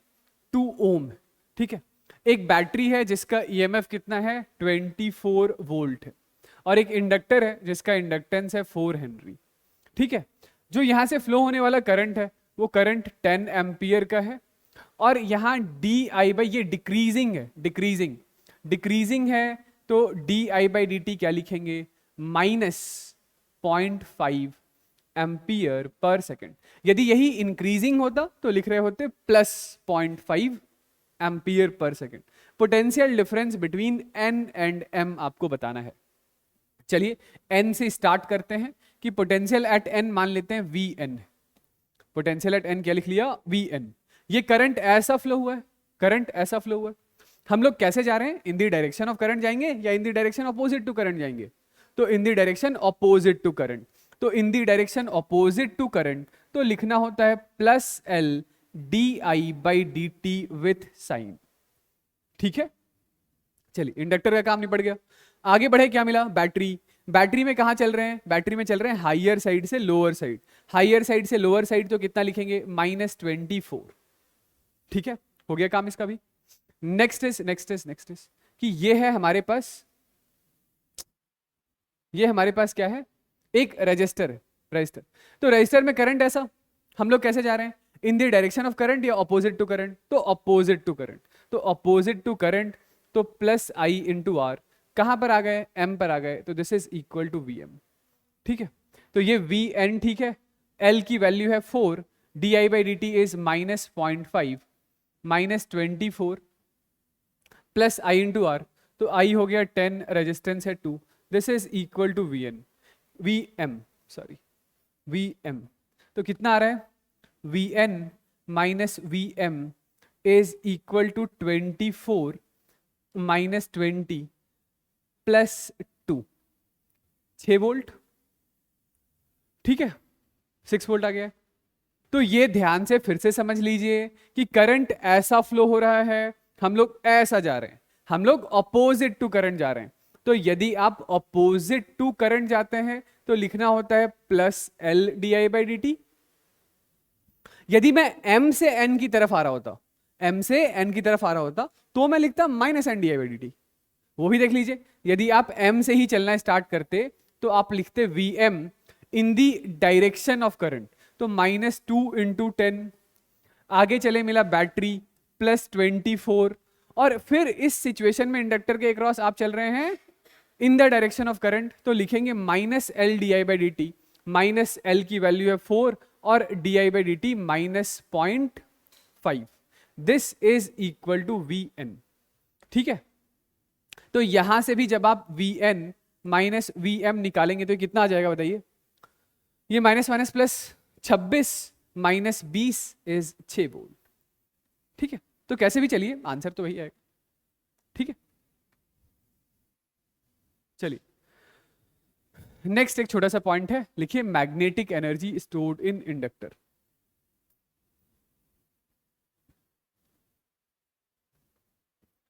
2 ओम। ठीक है, एक बैटरी है जिसका EMF कितना है? 24 वोल्ट है, और एक इंडक्टर है जिसका इंडक्टेंस है 4 हेनरी। ठीक है, जो यहां से फ्लो होने वाला करंट है वो करंट 10 एम्पियर का है, और यहाँ डी आई बाई, ये डिक्रीजिंग है, डिक्रीजिंग, डिक्रीजिंग है, तो D I by D T क्या लिखेंगे? Minus 0.5 ampere per second. यदि यही इंक्रीजिंग होता तो लिख रहे होते plus 0.5 ampere per second, potential difference between N and M आपको बताना है। चलिए एन से स्टार्ट करते हैं कि पोटेंशियल एट एन मान लेते हैं V N. Potential at N क्या लिख लिया, वी एन। ये करंट ऐसा फ्लो हुआ है, करंट ऐसा फ्लो हुआ है। हम लोग कैसे जा रहे हैं, in the direction of current जाएंगे या in the direction opposite to current जाएंगे? तो in the direction opposite to current. तो in the direction opposite to current तो लिखना होता है plus L D I by D T with sign. ठीक है, चलिए इंडक्टर का काम निपट गया। आगे बढ़े, क्या मिला, बैटरी। बैटरी में कहां चल रहे हैं, बैटरी में चल रहे हैं हाइयर साइड से लोअर साइड। हाइयर साइड से लोअर साइड तो कितना लिखेंगे, -24। ठीक है, हो गया काम इसका भी। नेक्स्ट इज कि ये है हमारे पास, ये हमारे पास क्या है, एक रजिस्टर है, रजिस्टर। तो रजिस्टर में करंट ऐसा, हम लोग कैसे जा रहे हैं, in the direction of current या अपोजिट टू करंट? तो अपोजिट टू करंट। तो अपोजिट टू करंट तो प्लस आई इंटू आर, कहां पर आ गए, एम पर आ गए, तो this is equal to V M. ठीक है, तो ये वी एन, ठीक है, एल की वैल्यू है 4, D I by D T is -0.5, -24 plus I into R, तो आई हो गया 10, रेजिस्टेंस है 2, this is equal to V N, V M, sorry V M. तो कितना आ रहा है, V N minus V M is equal to 24 -20 plus 2, 6 volt. ठीक है, 6 वोल्ट आ गया। तो ये ध्यान से फिर से समझ लीजिए कि करंट ऐसा फ्लो हो रहा है, हम लोग ऐसा जा रहे हैं, हम लोग अपोजिट टू करंट जा रहे हैं। तो यदि आप अपोजिट टू करंट जाते हैं तो लिखना होता है plus L D I by D T. यदि मैं एम से एन की तरफ आ रहा होता, एम से एन की तरफ आ रहा होता तो मैं लिखता minus N D I by D T. वो भी देख लीजिए, यदि आप एम से ही चलना स्टार्ट करते तो आप लिखते V M in the direction of current, तो -2 इंटू 10। आगे चले, मिला बैटरी +24, और फिर इस सिचुएशन में इंडक्टर के अक्रॉस आप चल रहे हैं in the direction of current, तो लिखेंगे minus L D I by D T. Minus L की वैल्यू है 4 और D I by D T -0.5, this is equal to V N. ठीक है, तो यहां से भी जब आप V N minus V M निकालेंगे तो कितना आ जाएगा बताइए, ये minus minus plus 26 -20 is 6 volt. ठीक है, तो कैसे भी चलिए आंसर तो वही आएगा। ठीक है, चलिए नेक्स्ट एक छोटा सा पॉइंट है, लिखिए मैग्नेटिक एनर्जी स्टोर्ड इन इंडक्टर।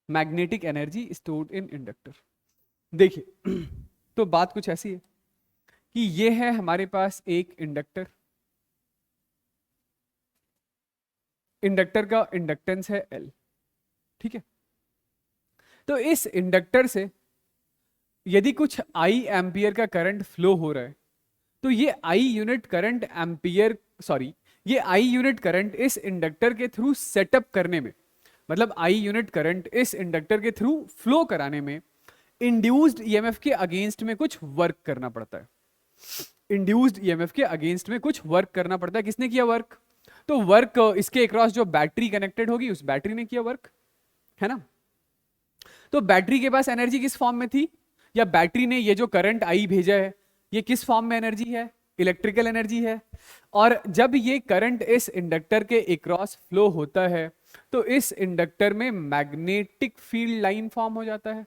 मैग्नेटिक एनर्जी स्टोर्ड इन इंडक्टर, देखिए तो बात कुछ ऐसी है कि ये है हमारे पास एक इंडक्टर, इंडक्टर का इंडक्टेंस है L। ठीक है, तो इस इंडक्टर से यदि कुछ I एम्पियर का करंट फ्लो हो रहा है तो ये I unit current ampere, sorry ये I यूनिट करंट इस इंडक्टर के थ्रू सेटअप करने में, मतलब I यूनिट करंट इस इंडक्टर के थ्रू फ्लो कराने में इंड्यूस्ड ईएमएफ के अगेंस्ट में कुछ वर्क करना पड़ता है। इंड्यूस्ड ईएमएफ के अगेंस्ट में कुछ वर्क करना पड़ता है। किसने किया वर्क, तो वर्क इसके अक्रॉस जो बैटरी कनेक्टेड होगी उस बैटरी ने किया वर्क, है ना। तो बैटरी के पास एनर्जी किस फॉर्म में थी, या बैटरी ने ये जो करंट आई भेजा है ये किस फॉर्म में एनर्जी है, इलेक्ट्रिकल एनर्जी है। और जब ये करंट इस इंडक्टर के अक्रॉस फ्लो होता है तो इस इंडक्टर में मैग्नेटिक फील्ड लाइन फॉर्म हो जाता है,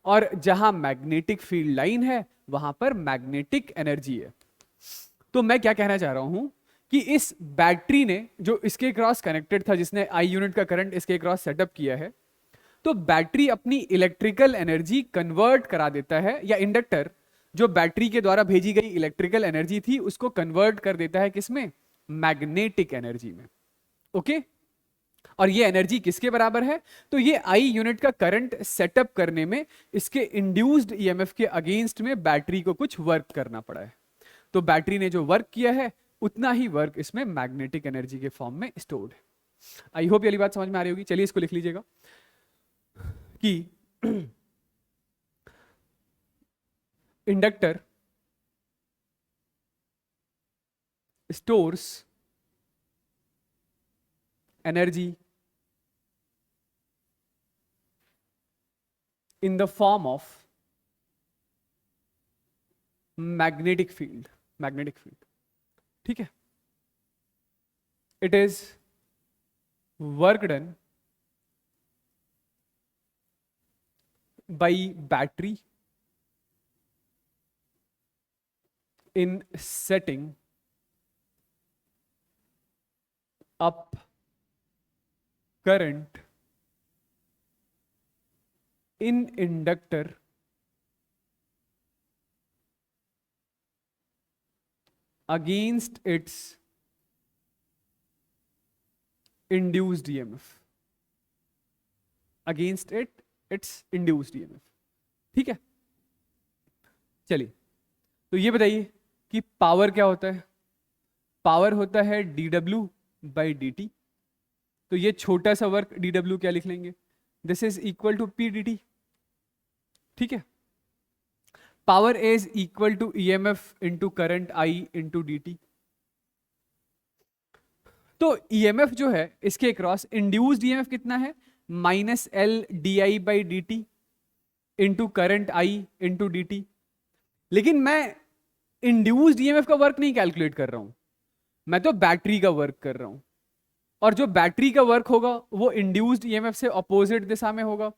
और जहां मैग्नेटिक फील्ड लाइन है वहां पर मैग्नेटिक एनर्जी है। तो मैं क्या कहना चाह रहा हूं कि इस बैटरी ने जो इसके क्रॉस कनेक्टेड था, जिसने आई यूनिट का करंट इसके क्रॉस सेटअप किया है, तो बैटरी अपनी इलेक्ट्रिकल एनर्जी कन्वर्ट करा देता है, या इंडक्टर जो बैटरी के द्वारा भेजी गई इलेक्ट्रिकल एनर्जी थी उसको कन्वर्ट कर देता है किसमें, मैग्नेटिक एनर्जी में। ओके, और ये एनर्जी किसके बराबर है, तो ये आई यूनिट का करंट सेटअप करने में इसके इंड्यूस्ड ईएमएफ के अगेंस्ट में बैटरी को कुछ वर्क करना पड़ा है। तो बैटरी ने जो वर्क किया है उतना ही वर्क इसमें मैग्नेटिक एनर्जी के फॉर्म में स्टोर्ड है। आई होप ये बात समझ में आ रही होगी। चलिए इसको लिख लीजिएगा कि inductor stores energy in the form of magnetic field, magnetic field, ठीक है। It is work done by battery in setting up current in inductor against its induced EMF, against its induced EMF, ठीक है। चलिए, तो ये बताइए कि power क्या होता है। पावर होता है dW बाई dt। तो ये छोटा सा वर्क dW क्या लिख लेंगे, this is equal to pdt, ठीक है। Power is equal to EMF into current I into dt। तो EMF जो है इसके अक्रॉस इंड्यूस्ड EMF कितना है, -L di by dt into current I into dt। लेकिन मैं इंड्यूस्ड EMF का वर्क नहीं कैलकुलेट कर रहा हूं, मैं तो बैटरी का वर्क कर रहा हूं, और जो बैटरी का वर्क होगा वो इंड्यूस्ड EMF से अपोजिट दिशा में होगा,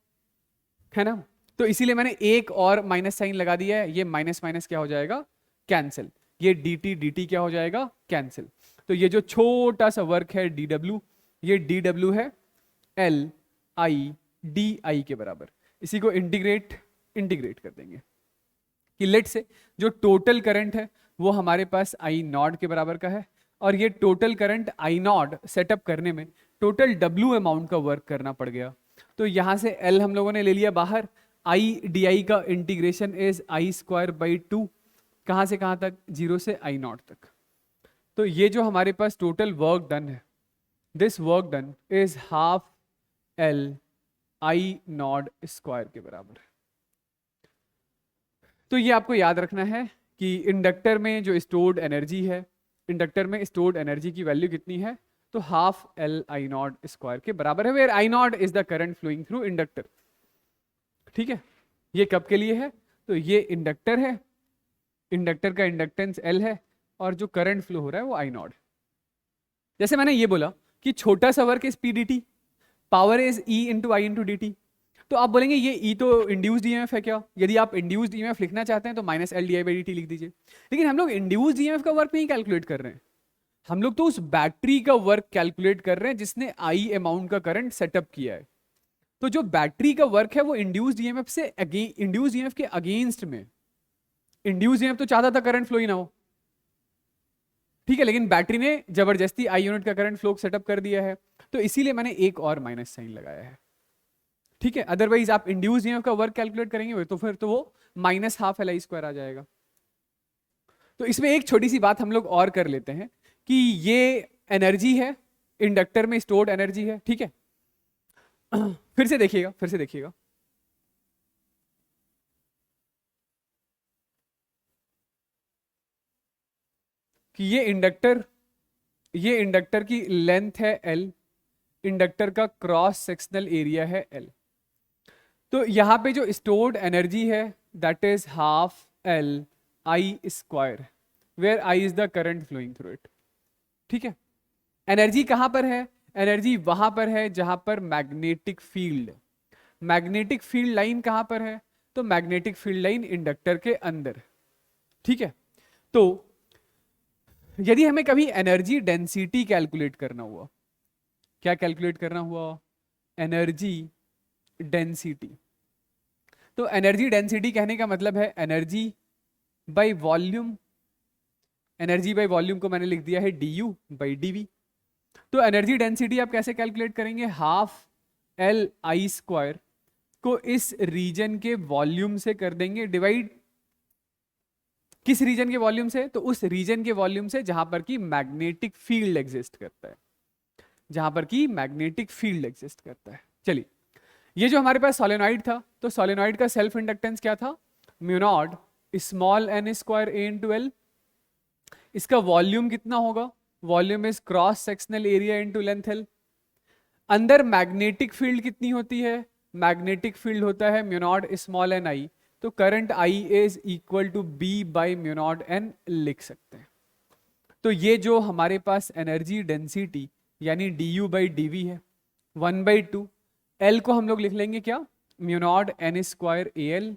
है ना। तो इसीलिए मैंने एक और माइनस साइन लगा दिया है, ये माइनस माइनस क्या हो जाएगा, कैंसिल, ये dt dt क्या हो जाएगा, कैंसिल। तो ये जो छोटा सा वर्क है dW, ये dW है L I di के बराबर। इसी को इंटीग्रेट कर देंगे कि लेट से जो टोटल करंट है वो हमारे पास आई नॉट के बराबर का है, और ये total current I not set up करने में टोटल W अमाउंट का वर्क करना पड़ गया। तो यहां से L हम लोगों ने ले लिया बाहर, आई डी आई का integration is I square by 2, कहां से कहां तक, 0 से आई नॉट तक। तो ये जो हमारे पास टोटल वर्क डन है, this work done is half L I naught square के बराबर है। तो ये आपको याद रखना है कि इंडक्टर में जो स्टोर्ड एनर्जी है, इंडक्टर में स्टोर्ड एनर्जी की वैल्यू कितनी है, तो half L I naught square के बराबर है, where I naught is the current flowing through inductor, ठीक है। ये कब के लिए है, तो ये इंडक्टर है, इंडक्टर का इंडक्टेंस L है, और जो करंट फ्लो हो रहा है वो आई नॉट। जैसे मैंने ये बोला कि छोटा सा work is PDT, power is E into I into dt। तो आप बोलेंगे ये E तो इंड्यूस्ड EMF है क्या, यदि आप इंड्यूस्ड EMF लिखना चाहते हैं तो -L di बाई dt लिख दीजिए। लेकिन हम लोग इंड्यूस्ड EMF का वर्क नहीं कैलकुलेट कर रहे हैं, हम लोग तो उस बैटरी का वर्क कैलकुलेट कर रहे हैं जिसने I अमाउंट का करंट सेटअप किया है। तो जो बैटरी का वर्क है वो इंड्यूस्ड EMF से इंड्यूस्ड EMF के अगेंस्ट में, इंड्यूस्ड EMF तो चाहता था करंट फ्लो ही ना हो, ठीक है, लेकिन बैटरी ने जबरदस्ती I यूनिट का करंट फ्लो सेटअप कर दिया है, तो इसीलिए मैंने एक और माइनस साइन लगाया है, ठीक है। अदरवाइज आप इंड्यूस्ड EMF का वर्क कैलकुलेट करेंगे तो फिर तो वो -हाफ L I स्क्वायर आ जाएगा। तो इसमें एक छोटी सी बात हम लोग और कर लेते हैं कि ये एनर्जी है, इंडक्टर में स्टोर्ड एनर्जी है, ठीक है। फिर से देखिएगा कि ये इंडक्टर की लेंथ है L, इंडक्टर का क्रॉस सेक्शनल एरिया है L। तो यहां पे जो स्टोर्ड एनर्जी है that is half L I square, where I is the current flowing through it, ठीक है। एनर्जी कहां पर है, एनर्जी वहां पर है जहां पर मैग्नेटिक फील्ड लाइन कहां पर है, तो मैग्नेटिक फील्ड लाइन इंडक्टर के अंदर, ठीक है। तो यदि हमें कभी एनर्जी डेंसिटी कैलकुलेट करना हुआ, क्या कैलकुलेट करना हुआ, एनर्जी डेंसिटी, तो एनर्जी डेंसिटी कहने का मतलब है energy by volume, energy by volume को मैंने लिख दिया है du बाई dv। तो एनर्जी डेंसिटी आप कैसे कैलकुलेट करेंगे, हाफ L I स्क्वायर को इस रीजन के वॉल्यूम से कर देंगे डिवाइड, किस रीजन के वॉल्यूम से, तो उस रीजन के वॉल्यूम से जहां पर की मैग्नेटिक फील्ड एग्जिस्ट करता है, जहां पर की मैग्नेटिक फील्ड एग्जिस्ट करता है। चलिए, ये जो हमारे पास सोलेनॉइड था, तो सोलेनॉइड का सेल्फ इंडक्टेंस क्या था, mu naught small n square a into L। इसका वॉल्यूम कितना होगा, volume is cross sectional area into length L। अंदर मैग्नेटिक फील्ड कितनी होती है, मैग्नेटिक फील्ड होता है mu naught small N I, तो current I is equal to B by mu naught N लिख सकते हैं। तो ये जो हमारे पास एनर्जी डेंसिटी यानी D U by D V है 1/2, एल को हम लोग लिख लेंगे क्या, mu naught N square A L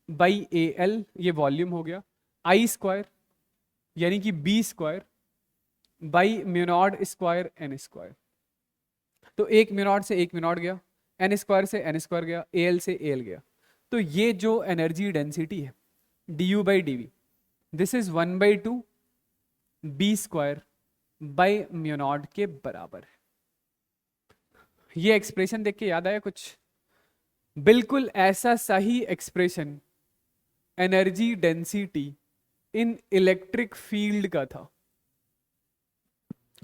by A L, ये वॉल्यूम हो गया, आई स्क्वायर यानी कि B square by mu naught square N square. तो एक म्यू नॉट से एक म्यू नॉट गया, एन स्क्वायर से एन स्क्वायर गया, ए एल से ए एल गया। तो ये जो एनर्जी डेंसिटी है D U by D V, this is 1/2 B square by mu naught के बराबर है। ये एक्सप्रेशन देख के याद आया कुछ? बिल्कुल ऐसा सही expression energy density in electric field का था।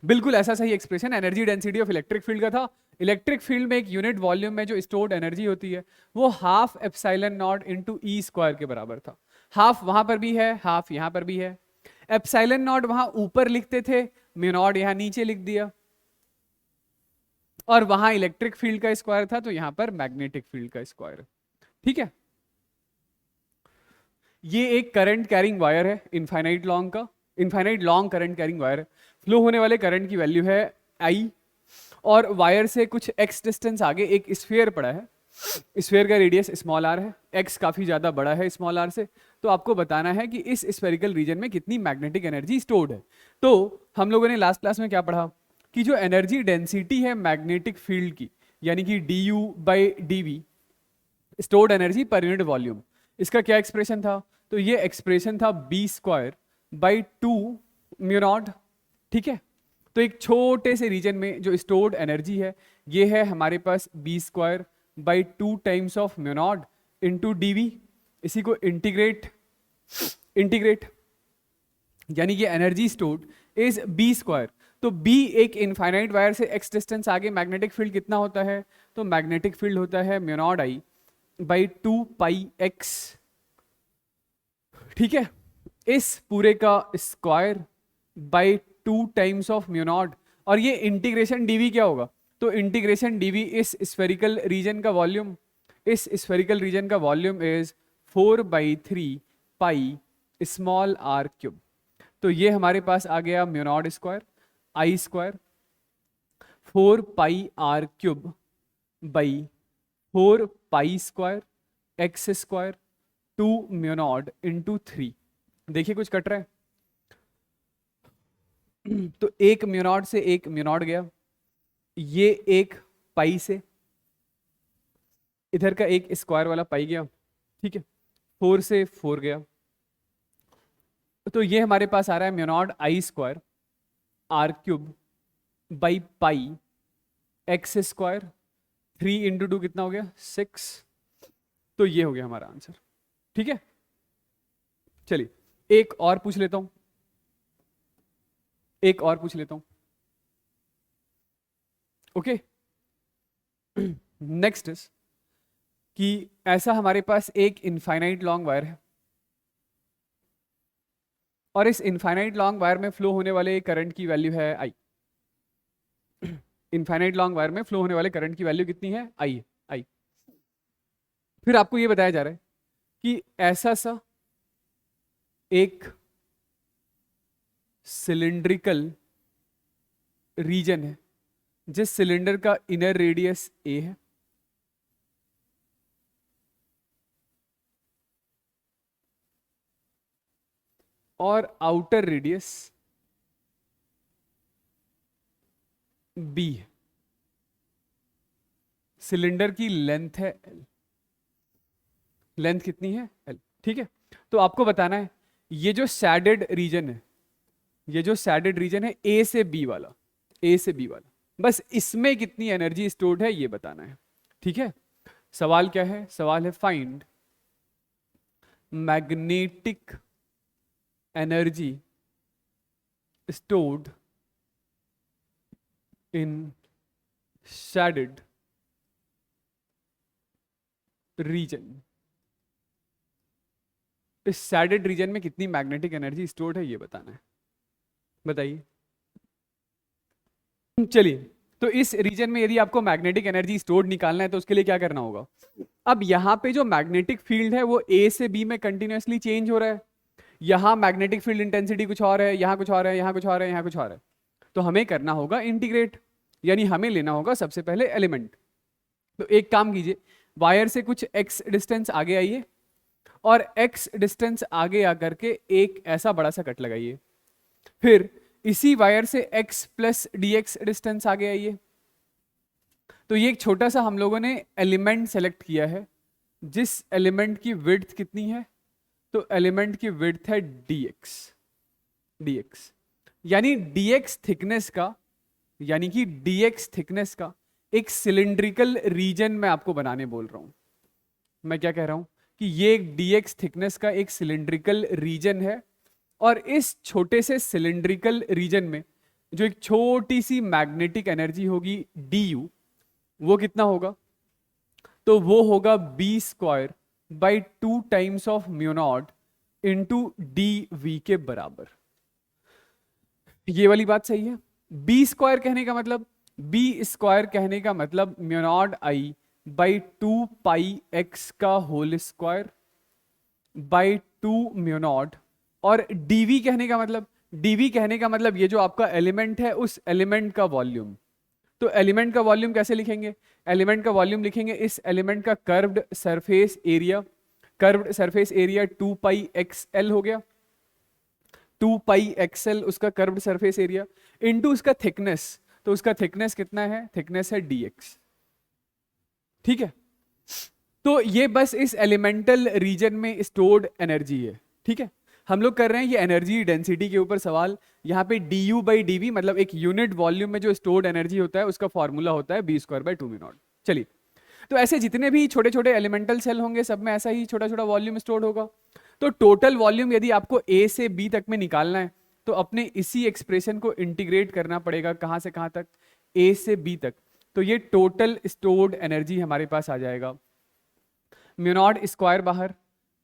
बिल्कुल ऐसा सही expression energy density of electric field का था। इलेक्ट्रिक फील्ड में एक यूनिट वॉल्यूम में जो स्टोर्ड एनर्जी होती है वो half epsilon not into E square के बराबर था। हाफ वहां पर भी है, हाफ यहां पर भी है। एप्सिलॉन नॉट वहां ऊपर लिखते थे, म्यू नॉट यहां नीचे लिख दिया, और वहां इलेक्ट्रिक फील्ड का स्क्वायर था तो यहां पर मैग्नेटिक फील्ड का स्क्वायर। ठीक है, ये एक करंट कैरिंग वायर है इनफाइनाइट लॉन्ग का, infinite long current carrying wire है। फ्लो होने वाले करंट की वैल्यू है आई, और वायर से कुछ एक्स डिस्टेंस आगे एक स्फीयर पड़ा है, स्फीयर का रेडियस स्मॉल आर है, एक्स काफी ज्यादा बड़ा है स्मॉल आर से, तो आपको बताना है कि इस स्फेरिकल रीजन में कितनी मैग्नेटिक एनर्जी स्टोर्ड है। तो हम लोगों ने लास्ट क्लास में क्या पढ़ा कि जो एनर्जी डेंसिटी है मैग्नेटिक फील्ड की यानी कि D U by D V, stored energy per unit volume, इसका क्या एक्सप्रेशन था, तो ये एक्सप्रेशन था B square by 2 mu naught. ठीक है, तो एक छोटे से रीजन में जो स्टोर्ड एनर्जी है ये है हमारे पास B square by 2 times of mu naught into D V. इसी को इंटीग्रेट यानी कि energy stored is B square. तो बी एक इनफाइनाइट वायर से एक्स डिस्टेंस आगे मैग्नेटिक फील्ड कितना होता है, तो मैग्नेटिक फील्ड होता है mu naught I by 2 pi x. ठीक है, इस पूरे का square by 2 times of mu naught, और ये इंटीग्रेशन डीवी क्या होगा, तो इंटीग्रेशन डीवी इस स्फेरिकल रीजन का वॉल्यूम, इस स्फेरिकल रीजन का volume is 4/3 pi small R cube. तो ये हमारे पास आ गया mu naught square I square 4 pi R cube by 4 pi square X square 2 mu naught into 3। देखिए कुछ कट रहा है, तो एक म्यू नॉट से एक म्यू नॉट गया, ये एक पाई से इधर का एक स्क्वायर वाला पाई गया। ठीक है, 4 से 4 गया, तो ये हमारे पास आ रहा है mu naught I square R cube by pi X square 3 into 2 कितना हो गया 6। तो ये हो गया हमारा आंसर। ठीक है, चलिए एक और पूछ लेता हूं, एक और पूछ लेता हूं। ओके, नेक्स्ट इज कि ऐसा हमारे पास एक इनफाइनाइट लॉन्ग वायर है, और इस इनफाइनाइट लॉन्ग वायर में फ्लो होने वाले करंट की वैल्यू है आई। इनफाइनाइट लॉन्ग वायर में फ्लो होने वाले करंट की वैल्यू कितनी है, आई आई। फिर आपको ये बताया जा रहा है कि ऐसा सा एक सिलिंड्रिकल रीजन है जिस सिलेंडर का इनर रेडियस ए है, और आउटर रेडियस बी है। सिलेंडर की लेंथ है एल, लेंथ कितनी है एल। ठीक है, तो आपको बताना है ये जो सैडेड रीजन है, ये जो सैडेड रीजन है ए से बी वाला, ए से बी वाला, बस इसमें कितनी एनर्जी स्टोर्ड है ये बताना है। ठीक है, सवाल क्या है, सवाल है find magnetic energy stored in shaded region. इस सैडेड रीजन में कितनी मैग्नेटिक एनर्जी स्टोर्ड है ये बताना है, बताइए। चलिए तो इस रीजन में यदि आपको मैग्नेटिक एनर्जी स्टोर्ड निकालना है तो उसके लिए क्या करना होगा? अब यहाँ पे जो मैग्नेटिक फील्ड है वो ए से बी में कंटिन्यूअसली चेंज हो रहा है, यहाँ मैग्नेटिक फील्ड इंटेंसिटी कुछ और है, यहाँ कुछ और है, यहाँ कुछ और है, यहाँ कुछ और है। तो हमें करना होगा इंटीग्रेट, यानी हमें लेना होगा सबसे पहले एलिमेंट। तो एक काम कीजिए, वायर से कुछ x डिस्टेंस आगे आइए और x डिस्टेंस आगे आकर के एक ऐसा बड़ा सा कट लगाइए। फिर इसी वायर से x plus D x distance आगे आइए। तो ये एक छोटा सा हम लोगों ने एलिमेंट सेलेक्ट किया है, जिस एलिमेंट की विड्थ कितनी है? तो एलिमेंट की विड्थ है dx, यानी dx थिकनेस का, यानी कि dx थिकनेस का एक सिलिंड्रिकल रीजन मैं आपको बनाने बोल रहा हूं। मैं क्या कह रहा हूं कि ये एक dx थिकनेस का एक सिलिंड्रिकल रीजन है, और इस छोटे से सिलिंड्रिकल रीजन में जो एक छोटी सी मैग्नेटिक एनर्जी होगी du, वो कितना होगा? तो वो होगा B square by 2 times of mu naught into D V के बराबर। ये वाली बात सही है? बी स्क्वायर कहने का मतलब, बी स्क्वायर कहने का मतलब mu naught I by 2 pi x का whole square by 2 mu naught, और डीवी कहने का मतलब, डीवी कहने का मतलब ये जो आपका एलिमेंट है उस एलिमेंट का वॉल्यूम। तो एलिमेंट का वॉल्यूम कैसे लिखेंगे? एलिमेंट का वॉल्यूम लिखेंगे इस एलिमेंट का curved surface area, curved surface area 2 पाई एक्सएल हो गया, 2 पाई एक्सएल उसका कर्व्ड सरफेस एरिया, इनटू उसका थिकनेस। तो उसका थिकनेस कितना है? थिकनेस है dx। ठीक है, तो ये बस इस एलिमेंटल रीजन में स्टोर्ड एनर्जी है। ठीक है, हम लोग कर रहे हैं ये एनर्जी डेंसिटी के ऊपर सवाल। यहाँ पे du बाई डी मतलब एक यूनिट वॉल्यूम में जो स्टोर्ड एनर्जी होता है उसका फॉर्मूला होता है B square by 2 mu naught. चलिए, तो ऐसे जितने भी छोटे छोटे एलिमेंटल सेल होंगे सब में ऐसा ही छोटा छोटा वॉल्यूम स्टोर्ड होगा। तो टोटल वॉल्यूम यदि आपको ए से बी तक में निकालना है तो अपने इसी एक्सप्रेशन को इंटीग्रेट करना पड़ेगा। कहाँ से कहाँ तक? ए से बी तक। तो ये टोटल स्टोर्ड एनर्जी हमारे पास आ जाएगा, म्यू नॉट स्क्वायर बाहर,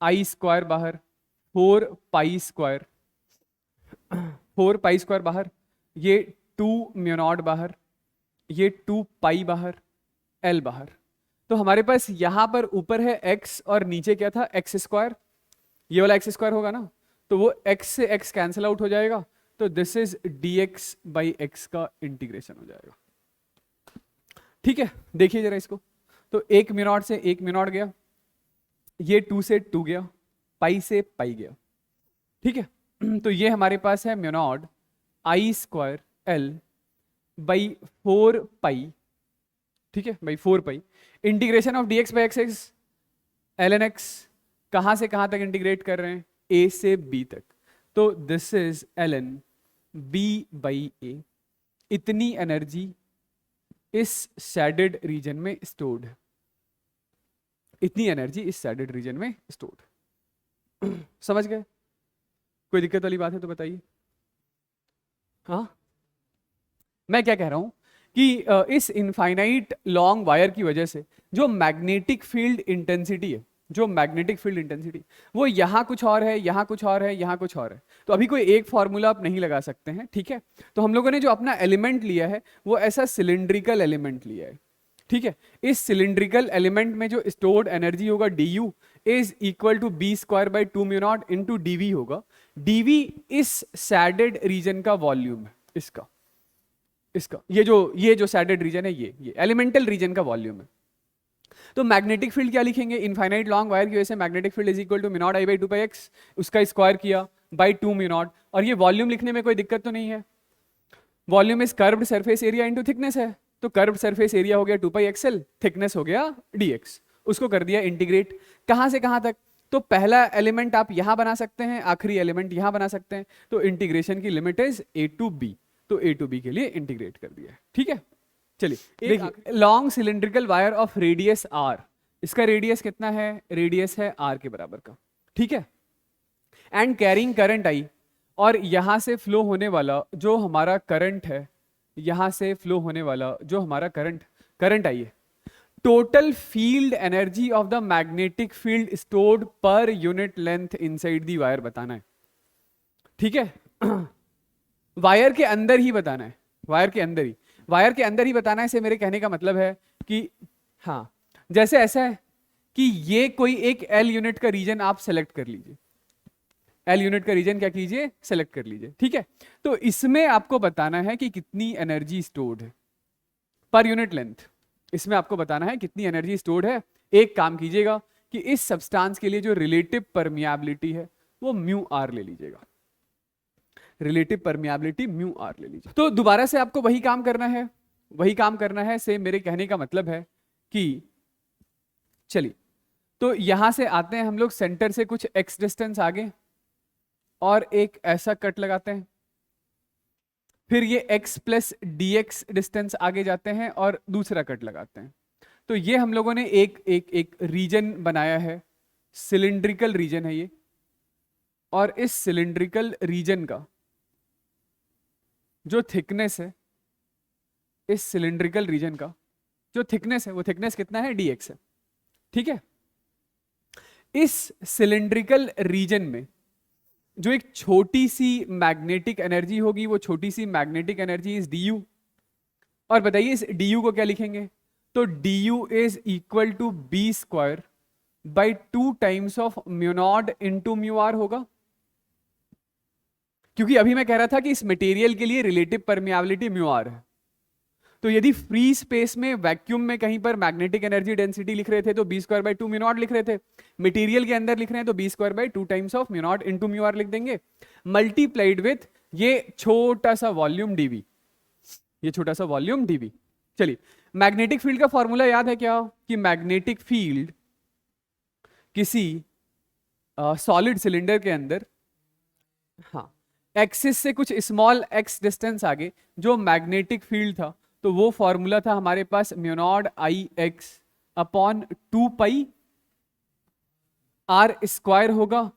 आई स्क्वायर बाहर, 4 पाई स्क्वायर, 4 पाई स्क्वायर बाहर, ये 2 म्यू नॉट बाहर, ये 2 पाई बाहर, एल बाहर। तो हमारे पास यहां पर ऊपर है x और नीचे क्या था? X square. ये वाला एक्स स्क्वायर होगा ना, तो वो x से x कैंसिल आउट हो जाएगा। तो this is dx by x का इंटीग्रेशन हो जाएगा। ठीक है, देखिए जरा इसको। तो 1 म्यू नॉट से 1 म्यू नॉट गया, ये 2 से 2 गया, पाई से पाई गया। ठीक है, तो ये हमारे पास है mu naught I square L by 4 pi. ठीक है, by 4 pi integration of dx by X L N X. कहां से कहां तक इंटीग्रेट कर रहे हैं? a से b तक। तो this is L N B by A. इतनी एनर्जी इस शैडेड रीजन में स्टोर्ड है, इतनी एनर्जी इस शैडेड रीजन में स्टोर्ड। समझ गए? कोई दिक्कत वाली बात है तो बताइए। हाँ, मैं क्या कह रहा हूं कि इस इनफाइनाइट लॉन्ग वायर की वजह से जो मैग्नेटिक फील्ड इंटेंसिटी है, जो मैग्नेटिक फील्ड इंटेंसिटी, वो यहां कुछ और है, यहां कुछ और है, यहां कुछ और है। तो अभी कोई एक फॉर्मूला आप नहीं लगा सकते हैं। ठीक है, तो हम लोगों ने जो अपना एलिमेंट लिया है वो ऐसा सिलिंड्रिकल एलिमेंट लिया है। ठीक है, इस सिलिंड्रिकल एलिमेंट में जो स्टोर्ड एनर्जी होगा du is equal to B square by 2 mu naught into dv होगा। dv इस सैडेड रीजन का वॉल्यूम है, इसका ये जो सैडेड रीजन है, ये एलिमेंटल रीजन का वॉल्यूम है। तो मैग्नेटिक फील्ड क्या लिखेंगे? इनफाइनाइट लॉन्ग वायर की वजह से magnetic field is equal to mu naught I by 2 pi X, उसका स्क्वायर किया बाई 2 म्यू नॉट। और ये वॉल्यूम लिखने में कोई दिक्कत तो नहीं है? Volume is curved surface area into thickness है, तो कर्व्ड सरफेस एरिया हो गया 2 पाई एक्सएल, थिकनेस हो गया dx। उसको कर दिया इंटीग्रेट। कहां से कहां तक? तो पहला एलिमेंट आप यहां बना सकते हैं, आखिरी एलिमेंट यहां बना सकते हैं। तो इंटीग्रेशन की limit is a to b, तो a टू b के लिए इंटीग्रेट कर दिया। ठीक है, चलिए देखिए, long cylindrical wire of radius r, इसका रेडियस कितना है? रेडियस है r के बराबर का। ठीक है, एंड कैरिंग करंट आई, और यहां से फ्लो होने वाला जो हमारा करंट है, यहां से फ्लो होने वाला जो हमारा करंट आई है, total field energy of the magnetic field stored per unit length inside the wire बताना है। ठीक है, वायर के अंदर ही बताना है, वायर के अंदर ही। वायर के अंदर ही बताना है, से मेरे कहने का मतलब है कि हाँ, जैसे ऐसा है कि ये कोई एक एल यूनिट का रीजन आप सेलेक्ट कर लीजिए, एल यूनिट का रीजन क्या कीजिए, सेलेक्ट कर लीजिए, ठीक है। तो इसमें आपको बताना है कि कितनी एनर्जी स्टोर्ड है पर यूनिट लेंथ, इसमें आपको बताना है कितनी एनर्जी स्टोर्ड है। एक काम कीजिएगा कि इस सब्सटेंस के लिए जो रिलेटिव परमियाबिलिटी है वो म्यू आर ले लीजिएगा, रिलेटिव परमियाबिलिटी म्यू आर ले लीजिए। तो दोबारा से आपको वही काम करना है, वही काम करना है, से मेरे कहने का मतलब है कि चलिए, तो यहां से आते हैं हम लोग सेंटर से कुछ एक्स डिस्टेंस आगे और एक ऐसा कट लगाते हैं, फिर ये x plus D x distance आगे जाते हैं और दूसरा कट लगाते हैं। तो ये हम लोगों ने एक एक एक रीजन बनाया है, सिलिंड्रिकल रीजन है ये, और इस सिलिंड्रिकल रीजन का जो थिकनेस है, इस सिलिंड्रिकल रीजन का जो थिकनेस है, वो थिकनेस कितना है, dx है, ठीक है। इस सिलिंड्रिकल रीजन में जो एक छोटी सी मैग्नेटिक एनर्जी होगी, वो छोटी सी मैग्नेटिक एनर्जी इज du। और बताइए इस du को क्या लिखेंगे, तो du is equal to B square by 2 times of mu naught into mu R होगा, क्योंकि अभी मैं कह रहा था कि इस मटेरियल के लिए रिलेटिव परमियाबिलिटी म्यू आर है। तो यदि फ्री स्पेस में वैक्यूम में कहीं पर मैग्नेटिक एनर्जी डेंसिटी लिख रहे थे तो B square by 2 mu naught लिख रहे थे, मटेरियल के अंदर लिख रहे हैं तो B square by 2 times of mu naught into mu R लिख देंगे, मल्टीप्लाइड विथ ये छोटा सा वॉल्यूम dv, ये छोटा सा वॉल्यूम dv। चलिए, मैग्नेटिक फील्ड का फॉर्मूला याद है क्या, कि मैग्नेटिक फील्ड किसी सॉलिड सिलेंडर के अंदर, हाँ, एक्सिस से कुछ स्मॉल एक्स डिस्टेंस आगे जो मैग्नेटिक फील्ड था, तो वो फॉर्मूला था हमारे पास mu naught I X upon 2 pi R square होगा।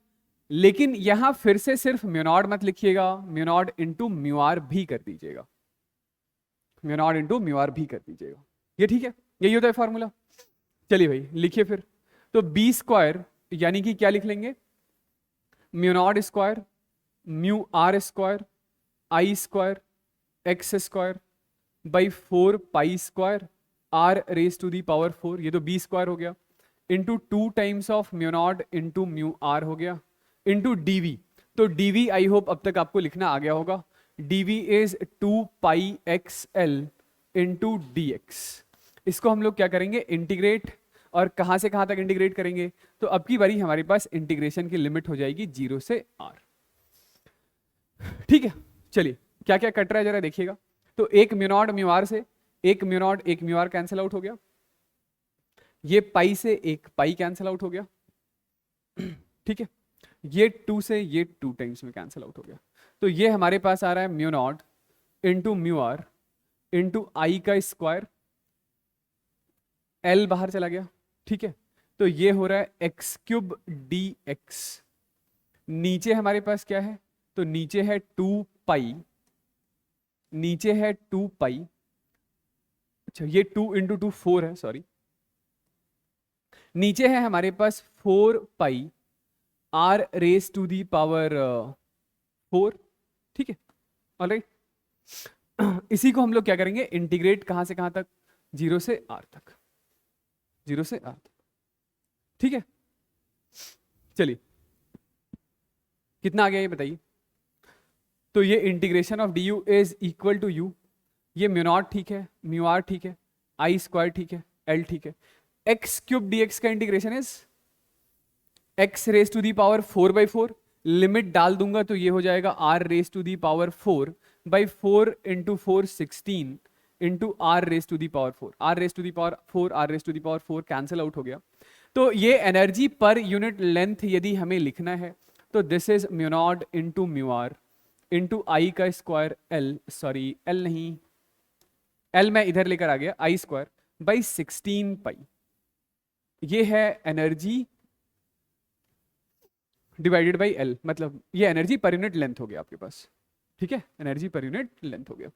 लेकिन यहां फिर से सिर्फ म्यू नॉट मत लिखिएगा, mu naught into mu R भी कर दीजिएगा, mu naught into mu R भी कर दीजिएगा, ये ठीक है, यही होता है फॉर्मूला। चलिए भाई लिखिए फिर, तो बी स्क्वायर यानी कि क्या लिख लेंगे, mu naught square mu R square I square X square by 4 pi square R raise to the power 4, ये तो बी स्क्वायर हो गया, into 2 times of mu naught into mu R हो गया, इंटू डीवी। तो डीवी आई होप अब तक आपको लिखना आ गया होगा, DV is 2 pi X L into D X. इसको हम लोग क्या करेंगे, इंटीग्रेट, और कहां से कहां तक इंटीग्रेट करेंगे, तो अब की बारी हमारे पास इंटीग्रेशन की लिमिट हो जाएगी 0 से r, ठीक है। चलिए क्या क्या कट रहा है जरा देखिएगा, तो एक म्यू नॉट म्यू आर से एक म्यू नॉट एक म्यू आर कैंसिल आउट हो गया, ये पाई से एक पाई कैंसिल आउट हो गया, ठीक है, ये 2 से ये 2 टाइम्स में कैंसिल आउट हो गया। तो ये हमारे पास आ रहा है mu naught into mu R into I का स्क्वायर, एल बाहर चला गया, ठीक है। तो ये हो रहा है एक्स क्यूब डी एक्स, नीचे हमारे पास क्या है, तो नीचे है 2 पाई, नीचे है 2 पाई, अच्छा ये 2 इंटू 2 4 है, सॉरी, नीचे है हमारे पास 4 pi R raise to the power 4, ठीक है, ऑलराइट। इसी को हम लोग क्या करेंगे, इंटीग्रेट कहां से कहां तक, 0 से r तक, 0 से r तक, ठीक है। चलिए कितना आ गया ये बताइए, तो ये integration of D U is equal to U, ये म्यू नॉट ठीक है, म्यू आर ठीक है, आई स्क्वायर ठीक है, एल ठीक है, एक्स क्यूब डी एक्स का integration is X raise to the power 4/4, limit डाल दूंगा तो ये हो जाएगा R raise to the power 4/4 into 4 16 into R raise to the power 4, R raise to the power 4, R raise to the power 4 cancel out हो गया। तो ये एनर्जी पर यूनिट लेंथ यदि हमें लिखना है तो this is mu naught into mu R into I का स्क्वायर एल, सॉरी एल नहीं, एल मैं इधर लेकर आ गया, आई स्क्वायर बाई 16 पाई, ये है एनर्जी डिवाइडेड बाई एल, मतलब ये एनर्जी पर यूनिट लेंथ हो गया आपके पास, ठीक है, एनर्जी पर यूनिट लेंथ हो गया।